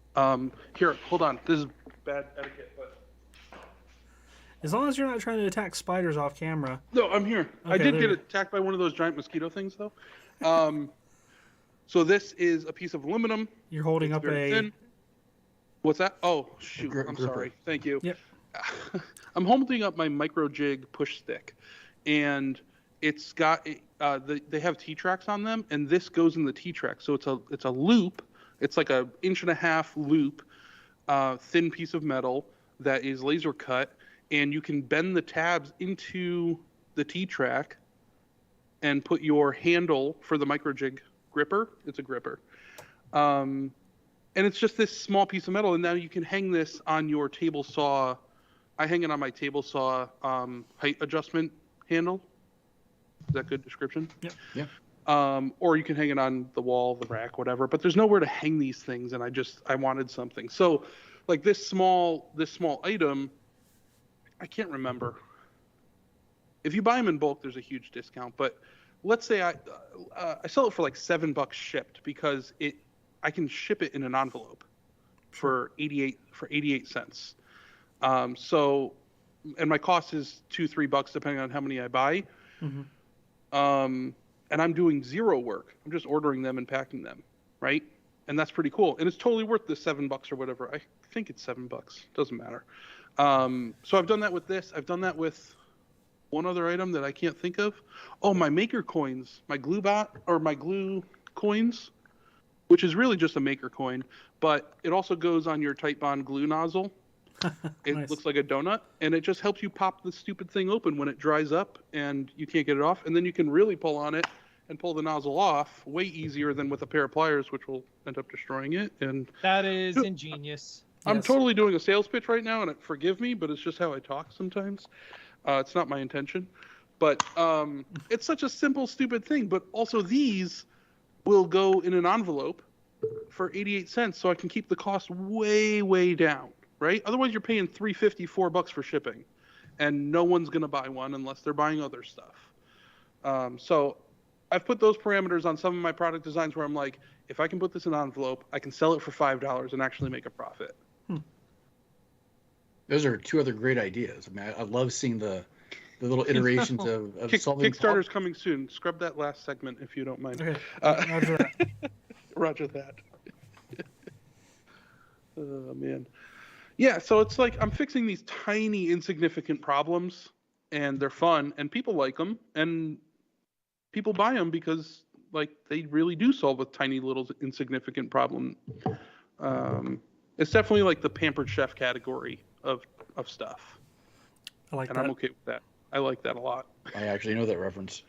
Here, hold on. This is bad etiquette, but as long as you're not trying to attack spiders off camera. No, I'm here. Okay, I did get attacked by one of those giant mosquito things, though. So this is a piece of aluminum. You're holding up a... thin. What's that? Oh, shoot. I'm sorry. Thank you. Yep. I'm holding up my micro jig push stick, and it's got they have T-tracks on them, and this goes in the T-track. So it's a loop. It's like a 1.5-inch loop, thin piece of metal that is laser cut, and you can bend the tabs into the T-track and put your handle for the micro jig gripper. It's a gripper. And it's just this small piece of metal, and now you can hang this on your table saw. I hang it on my table saw height adjustment handle. Is that a good description? Yep. Yeah. Or you can hang it on the wall, the rack, whatever. But there's nowhere to hang these things, and I wanted something. So, like this small item, I can't remember. If you buy them in bulk, there's a huge discount. But let's say I sell it for like $7 shipped, because I can ship it in an envelope for 88 cents. So, and my cost is $2-3 depending on how many I buy. Mm-hmm. And I'm doing zero work. I'm just ordering them and packing them, right? And that's pretty cool. And it's totally worth the $7 or whatever. I think it's $7. Doesn't matter. So I've done that with this. I've done that with one other item that I can't think of. Oh, my maker coins, my glue coins, which is really just a maker coin, but it also goes on your Titebond glue nozzle. It Nice. looks like a donut, and it just helps you pop the stupid thing open when it dries up and you can't get it off. And then you can really pull on it and pull the nozzle off way easier than with a pair of pliers, which will end up destroying it. And that is ingenious. I'm Yes. totally doing a sales pitch right now, and forgive me, but it's just how I talk sometimes. It's not my intention. But it's such a simple, stupid thing. But also these will go in an envelope for 88 cents, so I can keep the cost way, way down, right? Otherwise, you're paying $3.50, $4 for shipping, and no one's going to buy one unless they're buying other stuff. So I've put those parameters on some of my product designs where I'm like, if I can put this in an envelope, I can sell it for $5 and actually make a profit. Those are two other great ideas. I mean, I love seeing the little iterations of solving Kickstarter's coming soon. Scrub that last segment if you don't mind. Okay. Roger that. Roger that. Oh, man. Yeah, so it's like I'm fixing these tiny, insignificant problems, and they're fun, and people like them, and people buy them because, like, they really do solve a tiny little insignificant problem. It's definitely like the pampered chef category of stuff. I like and that. I'm okay with that. I like that a lot. I actually know that reference.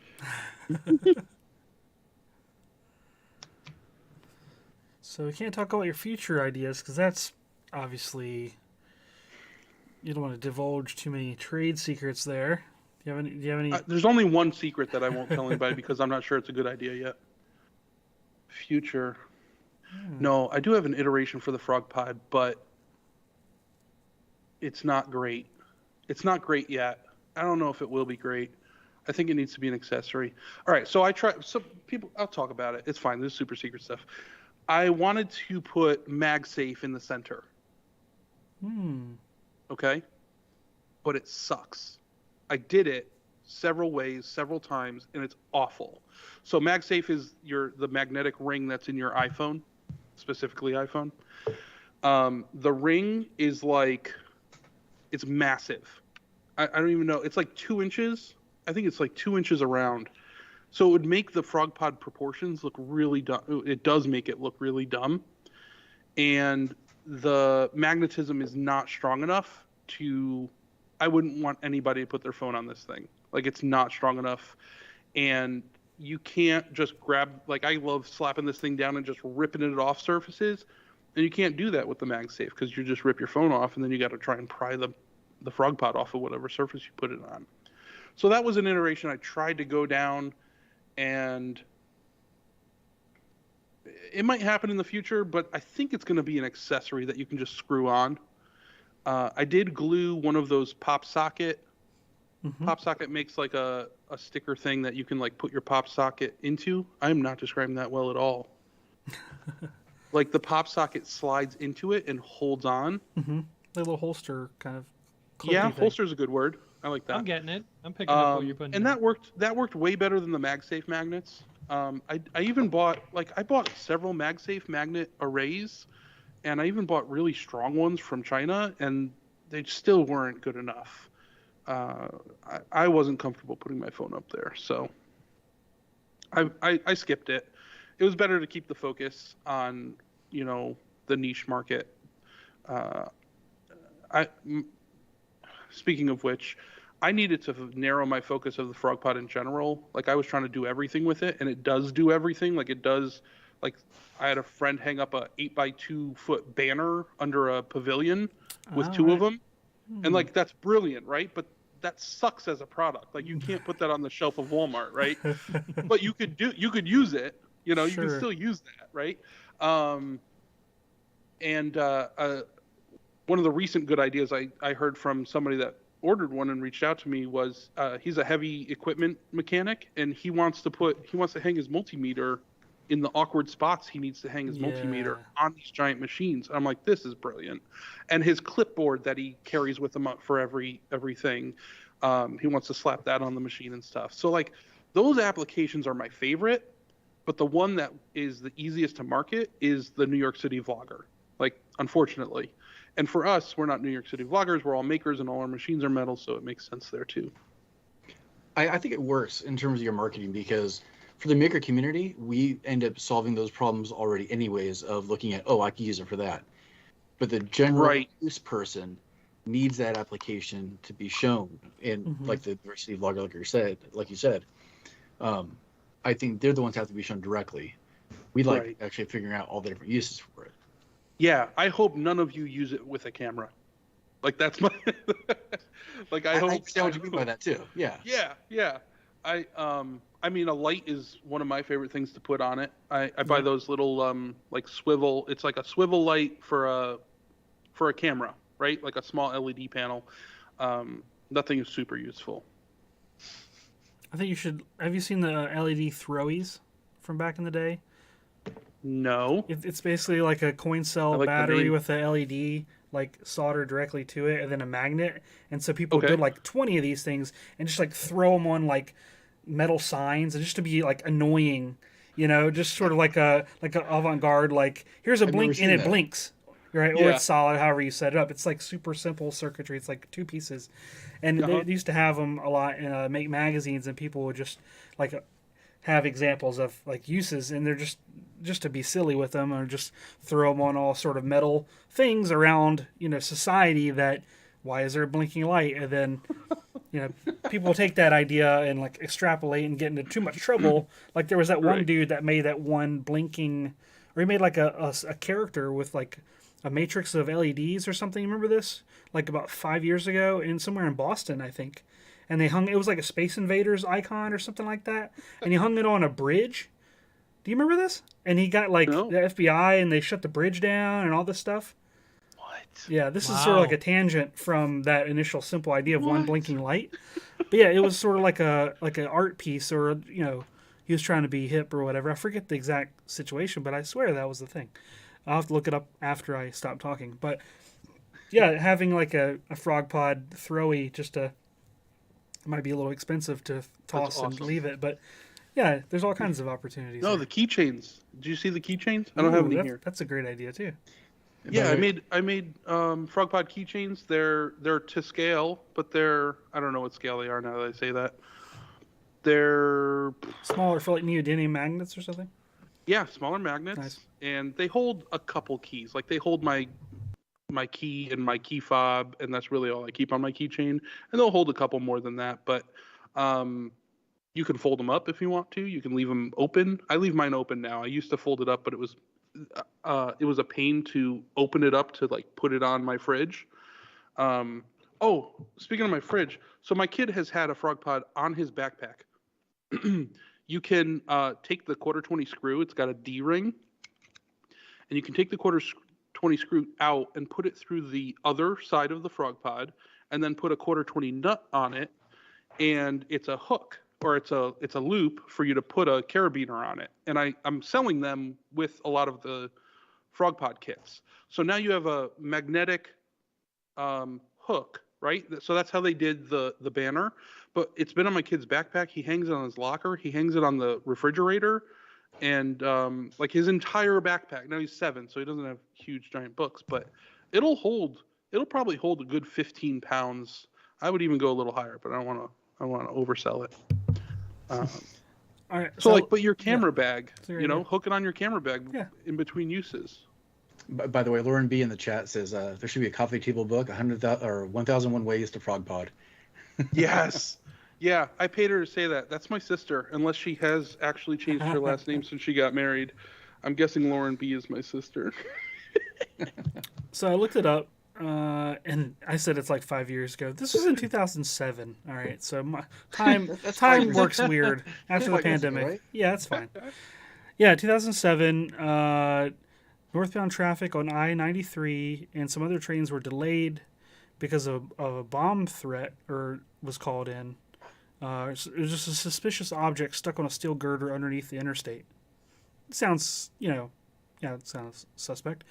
So we can't talk about your future ideas because that's obviously you don't want to divulge too many trade secrets there. Do you have any? There's only one secret that I won't tell anybody because I'm not sure it's a good idea yet. Future. No, I do have an iteration for the frog pod, but it's not great. It's not great yet. I don't know if it will be great. I think it needs to be an accessory. All right, so I try. So people, I'll talk about it. It's fine. This is super secret stuff. I wanted to put MagSafe in the center. Okay, but it sucks. I did it several ways, several times, and it's awful. So MagSafe is the magnetic ring that's in your iPhone, specifically iPhone. The ring is like, it's massive. I don't even know. It's like 2 inches. I think it's like 2 inches around. So it would make the frog pod proportions look really dumb. It does make it look really dumb. And the magnetism is not strong enough I wouldn't want anybody to put their phone on this thing. Like, it's not strong enough. And you can't just grab, like, I love slapping this thing down and just ripping it off surfaces. And you can't do that with the MagSafe because you just rip your phone off and then you got to try and pry the frog pod off of whatever surface you put it on. So that was an iteration I tried to go down, and it might happen in the future, but I think it's going to be an accessory that you can just screw on. I did glue one of those pop socket. Pop socket makes like a sticker thing that you can like put your pop socket into. I'm not describing that well at all. Like the pop socket slides into it and holds on. The little holster kind of. Yeah, holster is a good word. I like that. I'm getting it. I'm picking up what you're putting. And that worked way better than the MagSafe magnets. I even bought several MagSafe magnet arrays, and I even bought really strong ones from China, and they still weren't good enough. I wasn't comfortable putting my phone up there, so I skipped it. It was better to keep the focus on, the niche market. Speaking of which, I needed to narrow my focus of the frog pod in general. Like, I was trying to do everything with it, and it does do everything. Like, it does, like, I had a friend hang up a 8x2 foot banner under a pavilion with two of them. And, like, that's brilliant, right? But that sucks as a product. Like, you can't put that on the shelf of Walmart, right? But you could use it. You Sure. can still use that, right? One of the recent good ideas I heard from somebody that ordered one and reached out to me was he's a heavy equipment mechanic, and he wants to hang his multimeter in the awkward spots he needs to hang his multimeter on these giant machines. I'm like, this is brilliant. And his clipboard that he carries with him up for everything, he wants to slap that on the machine and stuff. So, like, those applications are my favorite, but the one that is the easiest to market is the New York City vlogger, like, unfortunately. And for us, we're not New York City vloggers. We're all makers, and all our machines are metal, so it makes sense there too. I think it works in terms of your marketing because for the maker community, we end up solving those problems already anyways of looking at, I can use it for that. But the general use person needs that application to be shown. And like the diversity vlogger, like you said, I think they're the ones that have to be shown directly. We like actually figuring out all the different uses for it. Yeah, I hope none of you use it with a camera. Like, that's my like I hope. I understand what you mean by that too. Yeah. Yeah. I mean, a light is one of my favorite things to put on it. I buy those little like swivel. It's like a swivel light for a camera, right? Like a small LED panel. Nothing is super useful. I think you should. Have you seen the LED throwies from back in the day? No. It's basically like a coin cell battery with a LED like soldered directly to it, and then a magnet. And so people build like 20 of these things and just like throw them on like metal signs, and just to be like annoying, just sort of like a avant-garde. Like, here's a blink and it blinks, right? Or it's solid, however you set it up. It's like super simple circuitry. It's like 2 pieces, and they used to have them a lot in make magazines, and people would just like have examples of like uses, and they're just to be silly with them, or just throw them on all sort of metal things around society. That why is there a blinking light? And then people take that idea and like extrapolate and get into too much trouble. Like, there was that one dude that made that one blinking, or he made like a character with like a matrix of LEDs or something. Remember this? Like about 5 years ago, somewhere in Boston, I think. And it was like a Space Invaders icon or something like that. And he hung it on a bridge. Do you remember this? And he got like the FBI, and they shut the bridge down and all this stuff. What? Yeah, this is sort of like a tangent from that initial simple idea of one blinking light. But yeah, it was sort of like an art piece, or he was trying to be hip or whatever. I forget the exact situation, but I swear that was the thing. I'll have to look it up after I stop talking. But yeah, having like a frog pod throwy it might be a little expensive to toss awesome. and leave it, but yeah, there's all kinds of opportunities. No, there. the keychains. Did you see the keychains? I don't have any here. That's a great idea too. Yeah, I made frog pod keychains. They're to scale, but I don't know what scale they are now that I say that. They're smaller for like neodymium magnets or something. Yeah, smaller magnets, nice. And they hold a couple keys. Like they hold my key and my key fob, and that's really all I keep on my keychain. And they'll hold a couple more than that, but you can fold them up if you want to. You can leave them open. I leave mine open now. I used to fold it up, but it was a pain to open it up to like put it on my fridge. Oh, speaking of my fridge, so my kid has had a frog pod on his backpack. You can take the 1/4-20 screw. It's got a D-ring, and you can take the 1/4-20 screw out and put it through the other side of the frog pod, and then put a 1/4-20 nut on it, and it's a hook, or it's a loop for you to put a carabiner on it. And I'm selling them with a lot of the frog pod kits. So now you have a magnetic hook, right? So that's how they did the banner. But it's been on my kid's backpack. He hangs it on his locker. He hangs it on the refrigerator, and like his entire backpack. Now he's 7, so he doesn't have huge giant books, but it'll probably hold a good 15 pounds. I would even go a little higher, but I don't want to oversell it. All right. So but your camera bag, hook it on your camera bag in between uses. By the way, Lauren B in the chat says there should be a coffee table book, 100,000 or 1,001 ways to frog pod. Yes. Yeah, I paid her to say that. That's my sister, unless she has actually changed her last name since she got married. I'm guessing Lauren B is my sister. So I looked it up, and I said it's like 5 years ago. This was in 2007. All right, so time works weird after the pandemic. Right? Yeah, that's fine. Yeah, 2007. Northbound traffic on I-93 and some other trains were delayed because of a bomb threat, or was called in. It was just a suspicious object stuck on a steel girder underneath the interstate. It sounds, it sounds suspect.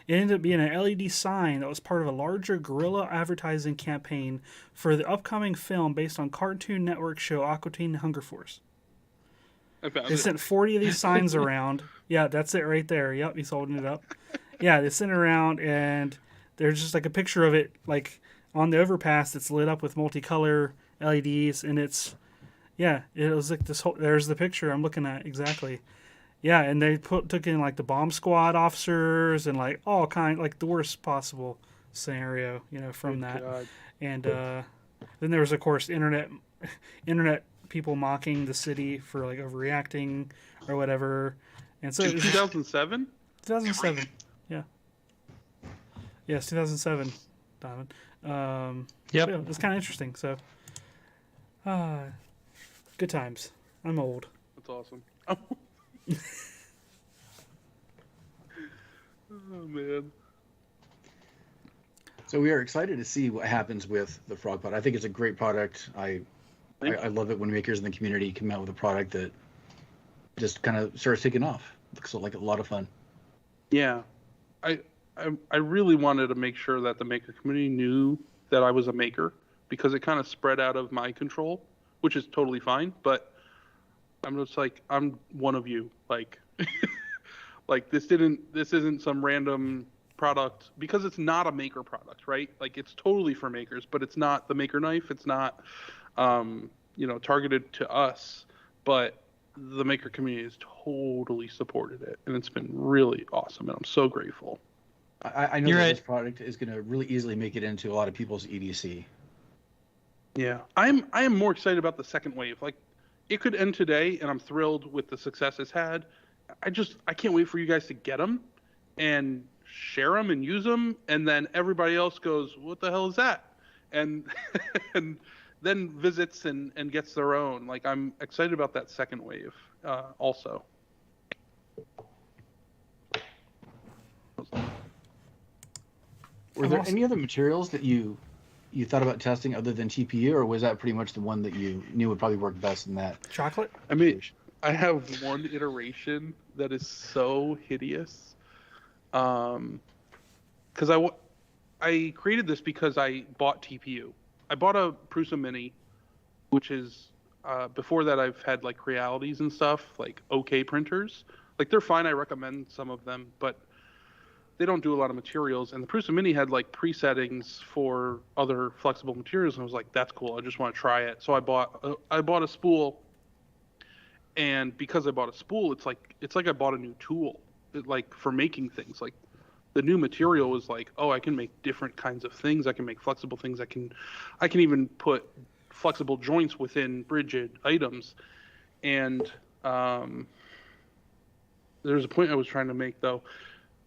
It ended up being an LED sign that was part of a larger guerrilla advertising campaign for the upcoming film based on Cartoon Network show Aqua Teen Hunger Force. They sent 40 of these signs around. Yeah, that's it right there. Yep, he's holding it up. Yeah, they sent it around, and there's just like a picture of it, like on the overpass that's lit up with multicolor LEDs, and it was like this whole. There's the picture I'm looking at exactly. Yeah, and they took in like the bomb squad officers and like all like the worst possible scenario, from that. God. And then there was of course internet people mocking the city for like overreacting or whatever. And so 2007? 2007. Yeah. Yes, 2007, Donovan. Yep. So it's kind of interesting. So, good times. I'm old. That's awesome. Oh man. So we are excited to see what happens with the frog pod. I think it's a great product. I love it when makers in the community come out with a product that just kind of starts taking off. Looks like a lot of fun. Yeah, I really wanted to make sure that the maker community knew that I was a maker, because it kind of spread out of my control, which is totally fine. But I'm just like, I'm one of you. Like, like this isn't some random product, because it's not a maker product, right? Like it's totally for makers, but it's not the maker knife. It's not, targeted to us, but the maker community has totally supported it, and it's been really awesome, and I'm so grateful. I know that this product is going to really easily make it into a lot of people's EDC. Yeah, I am more excited about the second wave. Like, it could end today, and I'm thrilled with the success it's had. I can't wait for you guys to get them and share them and use them, and then everybody else goes, "What the hell is that?" And and then visits and gets their own. Like, I'm excited about that second wave also. Were there any other materials that you you thought about testing other than TPU, or was that pretty much the one that you knew would probably work best in that? Chocolate? I mean, I have one iteration that is so hideous. Because I created this because I bought TPU. I bought a Prusa Mini, which is before that I've had like Realities and stuff, like OK printers. Like they're fine. I recommend some of them, but they don't do a lot of materials. And the Prusa Mini had like presettings for other flexible materials, and I was like, that's cool. I just want to try it. So I bought a spool, and because I bought a spool, it's like I bought a new tool, like for making things. Like the new material was like, oh, I can make different kinds of things. I can make flexible things. I can even put flexible joints within rigid items. And there's a point I was trying to make though.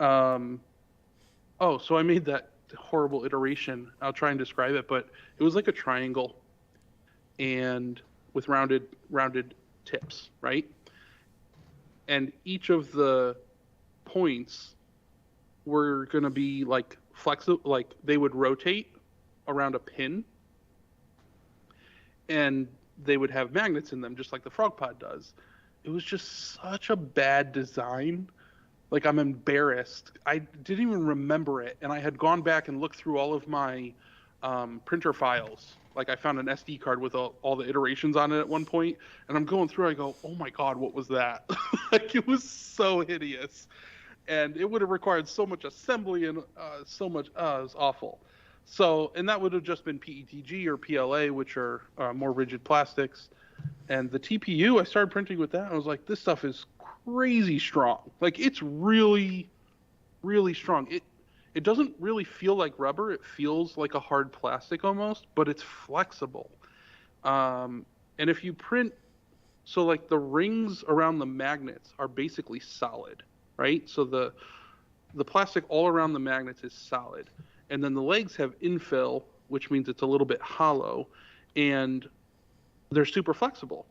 So I made that horrible iteration. I'll try and describe it, but it was like a triangle, and with rounded tips, right? And each of the points were going to be like flexible, like they would rotate around a pin, and they would have magnets in them, just like the frog pod does. It was just such a bad design. Like, I'm embarrassed. I didn't even remember it, and I had gone back and looked through all of my printer files. Like, I found an SD card with all the iterations on it at one point, and I'm going through, I go, oh my god, what was that? Like, it was so hideous. And it would have required so much assembly and so much, it was awful. So, and that would have just been PETG or PLA, which are more rigid plastics. And the TPU, I started printing with that, and I was like, this stuff is crazy strong. Like, it's really, really strong. It doesn't really feel like rubber. It feels like a hard plastic almost, but it's flexible. And if you print, so like the rings around the magnets are basically solid, right? So the plastic all around the magnets is solid. And then the legs have infill, which means it's a little bit hollow, and they're super flexible.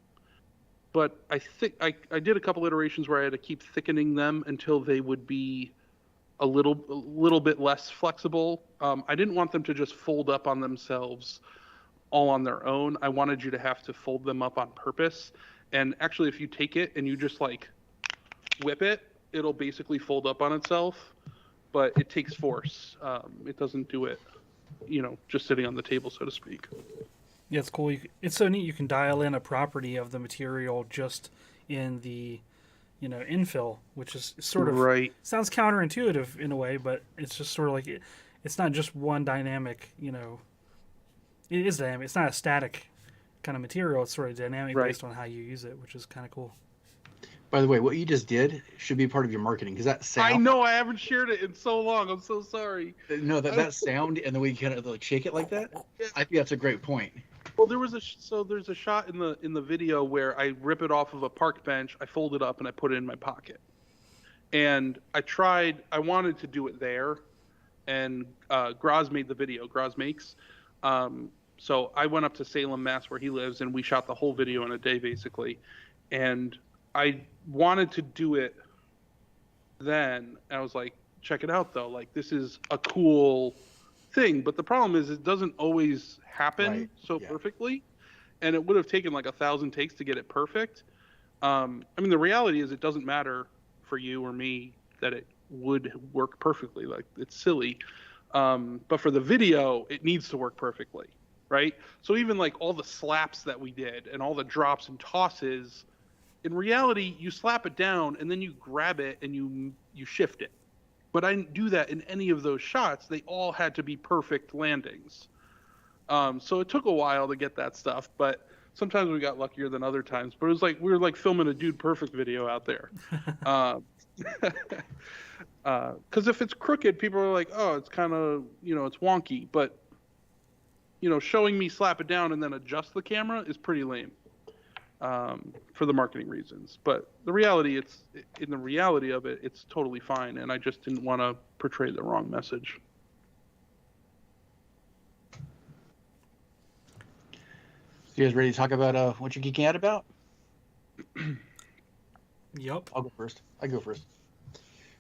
But I think I did a couple iterations where I had to keep thickening them until they would be a little bit less flexible. I didn't want them to just fold up on themselves all on their own. I wanted you to have to fold them up on purpose. And actually, if you take it and you just like whip it, it'll basically fold up on itself. But it takes force. It doesn't do it, just sitting on the table, so to speak. Yeah, it's cool. It's so neat. You can dial in a property of the material just in the, infill, which is sort of right. Sounds counterintuitive in a way, but it's just sort of like it's not just one dynamic. It is dynamic. It's not a static kind of material. It's sort of dynamic based on how you use it, which is kind of cool. By the way, what you just did should be part of your marketing, because that sound. I know, I haven't shared it in so long. I'm so sorry. No, that sound and the way you kind of like shake it like that. I think that's a great point. Well, there's a shot in the video where I rip it off of a park bench, I fold it up, and I put it in my pocket. And I wanted to do it there, and Graz made the video. Graz makes. So I went up to Salem, Mass, where he lives, and we shot the whole video in a day, basically. And I wanted to do it then. I was like, check it out, though. Like, this is a cool thing. But the problem is it doesn't always happen perfectly. And it would have taken like 1,000 takes to get it perfect. I mean, the reality is it doesn't matter for you or me that it would work perfectly. Like, it's silly. But for the video, it needs to work perfectly, right? So even like all the slaps that we did and all the drops and tosses, in reality, you slap it down and then you grab it and you shift it. But I didn't do that in any of those shots. They all had to be perfect landings. So it took a while to get that stuff, but sometimes we got luckier than other times. But it was like we were like filming a Dude Perfect video out there. Because if it's crooked, people are like, oh, it's kind of, it's wonky. But, showing me slap it down and then adjust the camera is pretty lame for the marketing reasons. But in the reality of it, it's totally fine. And I just didn't want to portray the wrong message. You guys ready to talk about what you're geeking out about? Yep. I'll go first.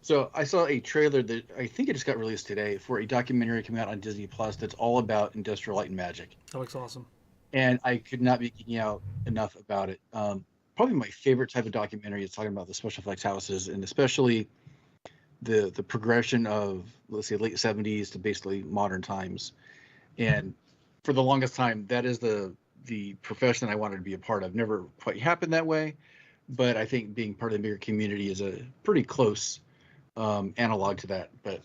So I saw a trailer that I think it just got released today for a documentary coming out on Disney Plus that's all about Industrial Light and Magic, That looks awesome. and I could not be geeking out enough about it. Probably my favorite type of documentary is talking about the special effects houses, and especially the progression of, let's say, late '70s to basically modern times. And for the longest time, that is the profession I wanted to be a part of. Never quite happened that way, but I think being part of the bigger community is a pretty close analog to that. But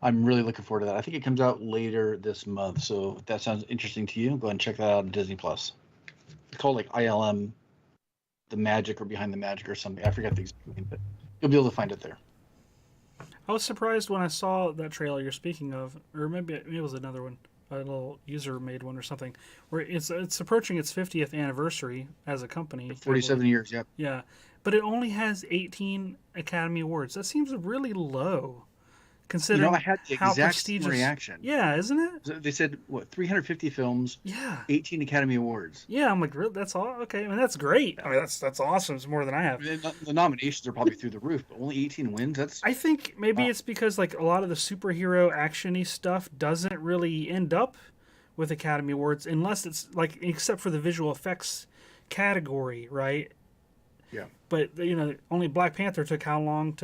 I'm really looking forward to that. I think it comes out later this month, so if that sounds interesting to you, go ahead and check that out on Disney Plus. It's called like ILM, The Magic, or Behind the Magic, or something. I forget the exact name, but you'll be able to find it there. I was surprised when I saw that trailer you're speaking of, or maybe it was another one, a little user-made one or something, where it's approaching its 50th anniversary as a company. 47 years, yep. Yeah, but it only has 18 Academy Awards. That seems really low, considering I had the how exact prestigious. reaction. Yeah, isn't it? They said, what, 350 films, Yeah. 18 Academy Awards. Yeah, I'm like, really? That's all? Okay, I mean, that's great. I mean, that's awesome. It's more than I have. The nominations are probably through the roof, but only 18 wins. That's I think maybe it's because like a lot of the superhero actiony stuff doesn't really end up with Academy Awards unless it's like, except for the visual effects category, right? Yeah. But only Black Panther took how long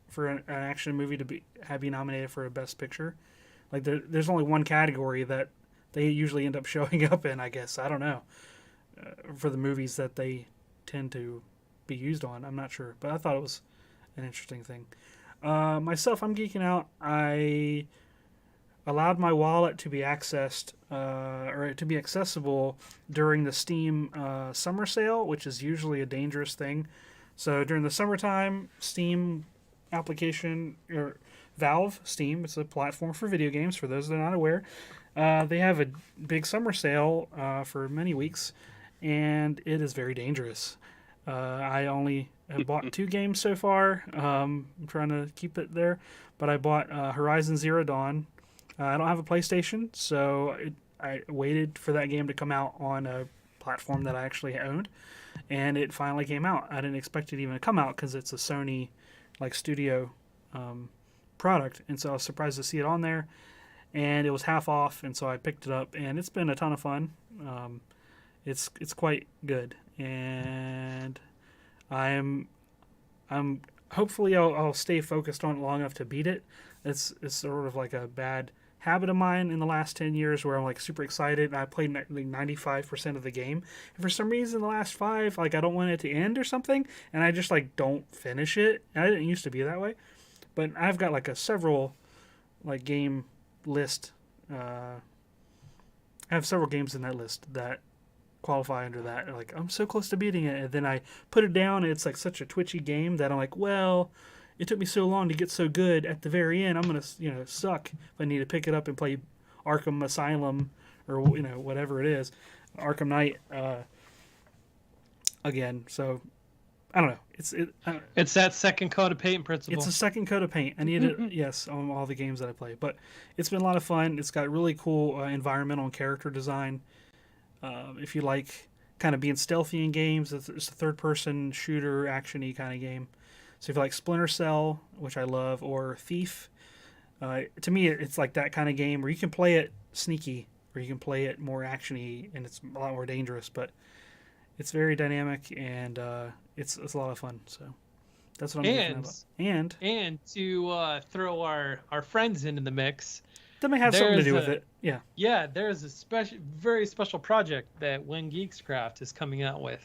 for an action movie to be nominated for a Best Picture? Like there's only one category that they usually end up showing up in. I guess I don't know for the movies that they tend to be used on. I'm not sure, but I thought it was an interesting thing. Myself, I'm geeking out. I allowed my wallet to be accessed or to be accessible during the Steam summer sale, which is usually a dangerous thing. So during the summertime, Steam application, or Valve Steam, it's a platform for video games, for those that are not aware, they have a big summer sale for many weeks, and it is very dangerous. I only have bought 2 games so far. I'm trying to keep it there, but I bought Horizon Zero Dawn. I don't have a PlayStation, so I waited for that game to come out on a platform that I actually owned, and it finally came out. I didn't expect it even to come out because it's a Sony studio product, and so I was surprised to see it on there, and it was half off, and so I picked it up, and it's been a ton of fun. It's quite good, and I'm hopefully I'll stay focused on it long enough to beat it. It's sort of like a bad habit of mine in the last 10 years where I'm like super excited and I played like 95% of the game, and for some reason the last 5, like I don't want it to end or something, and I just like don't finish it. And I didn't used to be that way, but I've got like a several like game list. I have several games in that list that qualify under that. Like I'm so close to beating it, and then I put it down, and it's like such a twitchy game that I'm like, well, it took me so long to get so good. At the very end, I'm gonna suck if I need to pick it up and play Arkham Asylum or whatever it is, Arkham Knight again. So I don't know. It's that second coat of paint principle. It's a second coat of paint. I need it, yes, on all the games that I play. But it's been a lot of fun. It's got really cool environmental and character design. If you like kind of being stealthy in games, it's a third-person shooter, action-y kind of game. So if you like Splinter Cell, which I love, or Thief, to me it's like that kind of game where you can play it sneaky, or you can play it more action-y, and it's a lot more dangerous. But it's very dynamic, and it's a lot of fun. So that's what I'm thinking about. And to throw our friends into the mix, that may have something to do with it. Yeah. Yeah, there's a very special project that When Geeks Craft is coming out with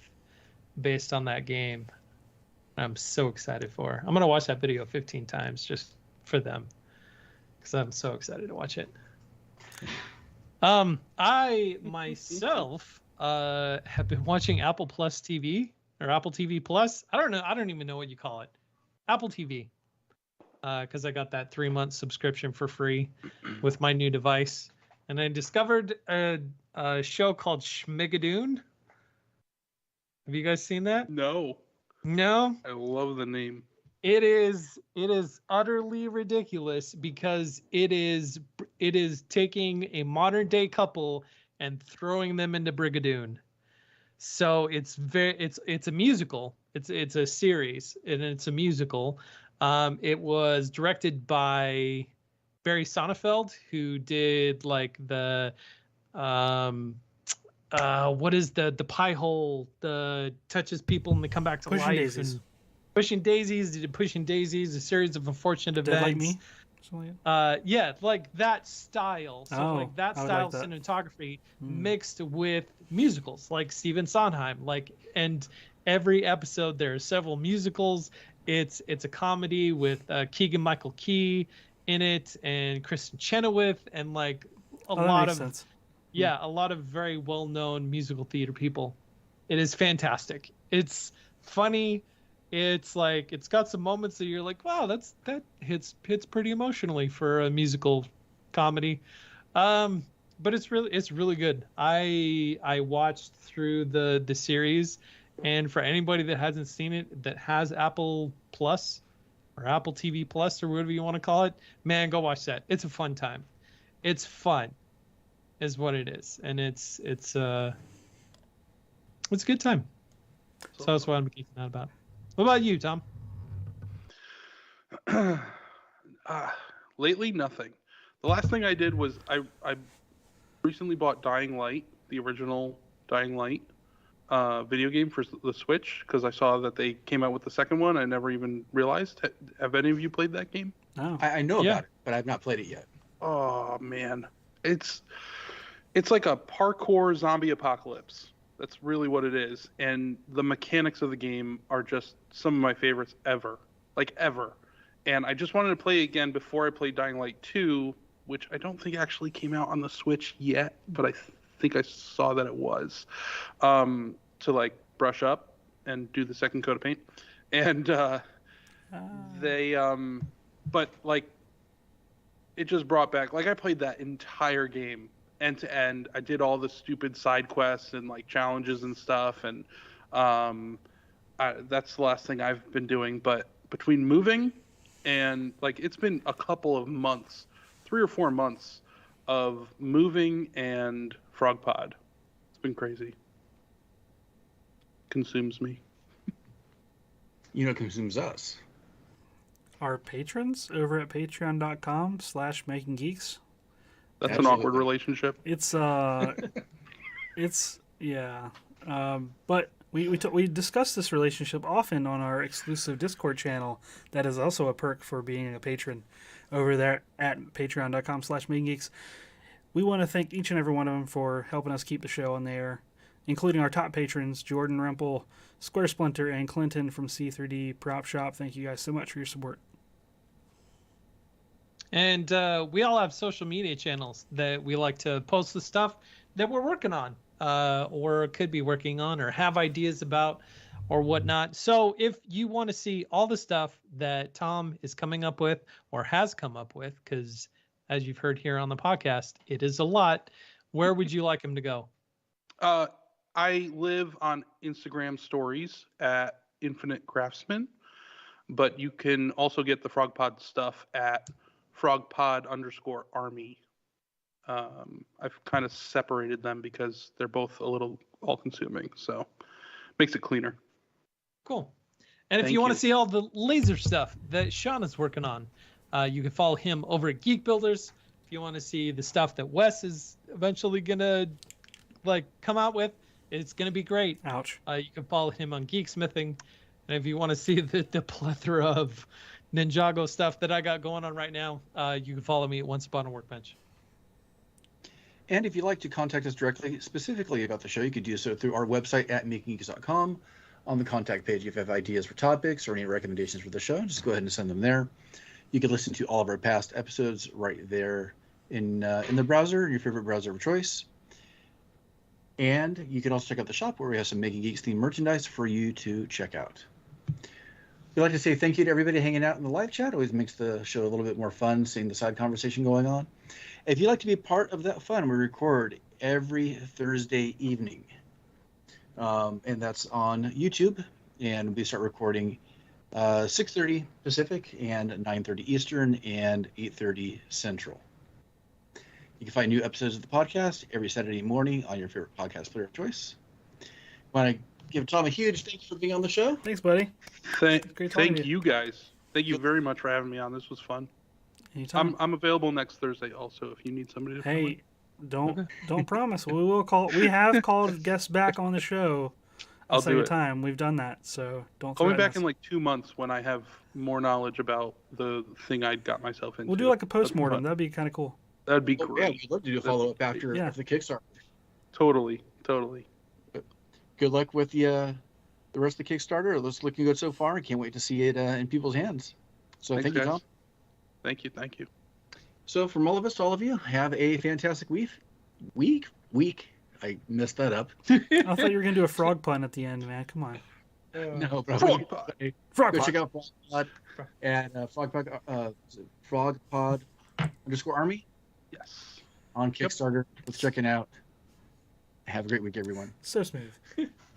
based on that game. I'm so excited for. I'm going to watch that video 15 times just for them because I'm so excited to watch it. I myself have been watching Apple Plus TV or Apple TV Plus. I don't know. I don't even know what you call it. Apple TV. Because I got that 3-month subscription for free with my new device. And I discovered a show called Schmigadoon. Have you guys seen that? No. No? I love the name. It is utterly ridiculous because it is taking a modern day couple and throwing them into Brigadoon. So it's a musical. It's a series and it's a musical. It was directed by Barry Sonnenfeld, who did like the what is the pie hole, the touches people and they come back to Pushing life. Daisies. And Pushing Daisies, did Pushing Daisies, a series of unfortunate Dead events. Like Me? Yeah, like that style. So like that I would style like that. cinematography mixed with musicals, like Stephen Sondheim. Like, and every episode there are several musicals. It's a comedy with Keegan-Michael Key in it and Kristen Chenoweth and like a lot of sense. a lot of very well-known musical theater people. It is fantastic. It's funny. It's like it's got some moments that you're like, wow, that hits pretty emotionally for a musical comedy. But it's really good. I watched through the series, and for anybody that hasn't seen it, that has Apple Plus or Apple TV Plus or whatever you want to call it, man, go watch that. It's a fun time. It's fun, is what it is, and it's a good time. So that's what I'm geeking out about. What about you, Tom? Lately, nothing. The last thing I did was I recently bought Dying Light, the original Dying Light video game for the Switch, because I saw that they came out with the second one. I never even realized. Have any of you played that game? Oh. I know about it, but I've not played it yet. Oh man, it's like a parkour zombie apocalypse. That's really what it is. And the mechanics of the game are just some of my favorites ever. Like, ever. And I just wanted to play again before I played Dying Light 2, which I don't think actually came out on the Switch yet, but I think I saw that it was, to, like, brush up and do the second coat of paint. And but, like, it just brought back... Like, I played that entire game end to end. I did all the stupid side quests and like challenges and stuff, and that's the last thing I've been doing. But between moving and like, it's been a couple of months, 3 or 4 months of moving and Frog Pod. It's been crazy. Consumes me. You know, it consumes us. Our patrons over at patreon.com/makinggeeks. That's Absolutely. an awkward relationship. It's but we discuss this relationship often on our exclusive Discord channel. That is also a perk for being a patron over there at patreon.com/makinggeeks. We want to thank each and every one of them for helping us keep the show on the air, including our top patrons, Jordan Rempel, Square Splinter, and Clinton from C3D Prop Shop. Thank you guys so much for your support. And we all have social media channels that we like to post the stuff that we're working on, or could be working on, or have ideas about, or whatnot. So if you want to see all the stuff that Tom is coming up with or has come up with, because as you've heard here on the podcast, it is a lot, where would you like him to go? I live on Instagram stories at Infinite Craftsman, but you can also get the FrogPod stuff at FrogPod_Army. I've kind of separated them because they're both a little all-consuming, so makes it cleaner. Cool. And if Thank you want you. to see all the laser stuff that Sean is working on, you can follow him over at Geek Builders. If you want to see the stuff that Wes is eventually gonna like come out with, it's gonna be great. Ouch. You can follow him on Geeksmithing, and if you want to see the plethora of Ninjago stuff that I got going on right now, you can follow me at Once Upon a Workbench. And if you'd like to contact us directly, specifically about the show, you could do so through our website at makinggeeks.com. On the contact page, if you have ideas for topics or any recommendations for the show, just go ahead and send them there. You can listen to all of our past episodes right there in the browser, your favorite browser of choice. And you can also check out the shop where we have some Making Geeks themed merchandise for you to check out. We'd like to say thank you to everybody hanging out in the live chat. Always makes the show a little bit more fun seeing the side conversation going on. If you'd like to be part of that fun, we record every Thursday evening. And that's on YouTube. And we start recording 6:30 Pacific and 9:30 Eastern and 8:30 Central. You can find new episodes of the podcast every Saturday morning on your favorite podcast player of choice. Want to give Tom a huge thanks for being on the show. Thanks, buddy. Thank Great talking to you guys. Thank you very much for having me on. This was fun. Anytime. I'm available next Thursday also if you need somebody to fill in. Hey, don't promise. We will call. We have called guests back on the show a I'll do second it. time. We've done that, so don't. Call me threaten back us. in like 2 months when I have more knowledge about the thing I got myself into. We'll do like a That'd be post-mortem. fun. that'd be kind of cool. That'd be Oh, great. yeah, we'd love to do a follow up after Yeah. the Kickstarter. Totally. Good luck with the rest of the Kickstarter. It looks looking good so far. I can't wait to see it in people's hands. So Thanks, thank you, guys. Tom. Thank you. So from all of us to all of you, have a fantastic week. I messed that up. I thought you were gonna do a frog pun at the end, man. Come on. No, but Frog Pod. Frog go pun. check out Frog Pod at frogpod_army Yes. on Kickstarter. Let's check it out. Have a great week, everyone. So smooth.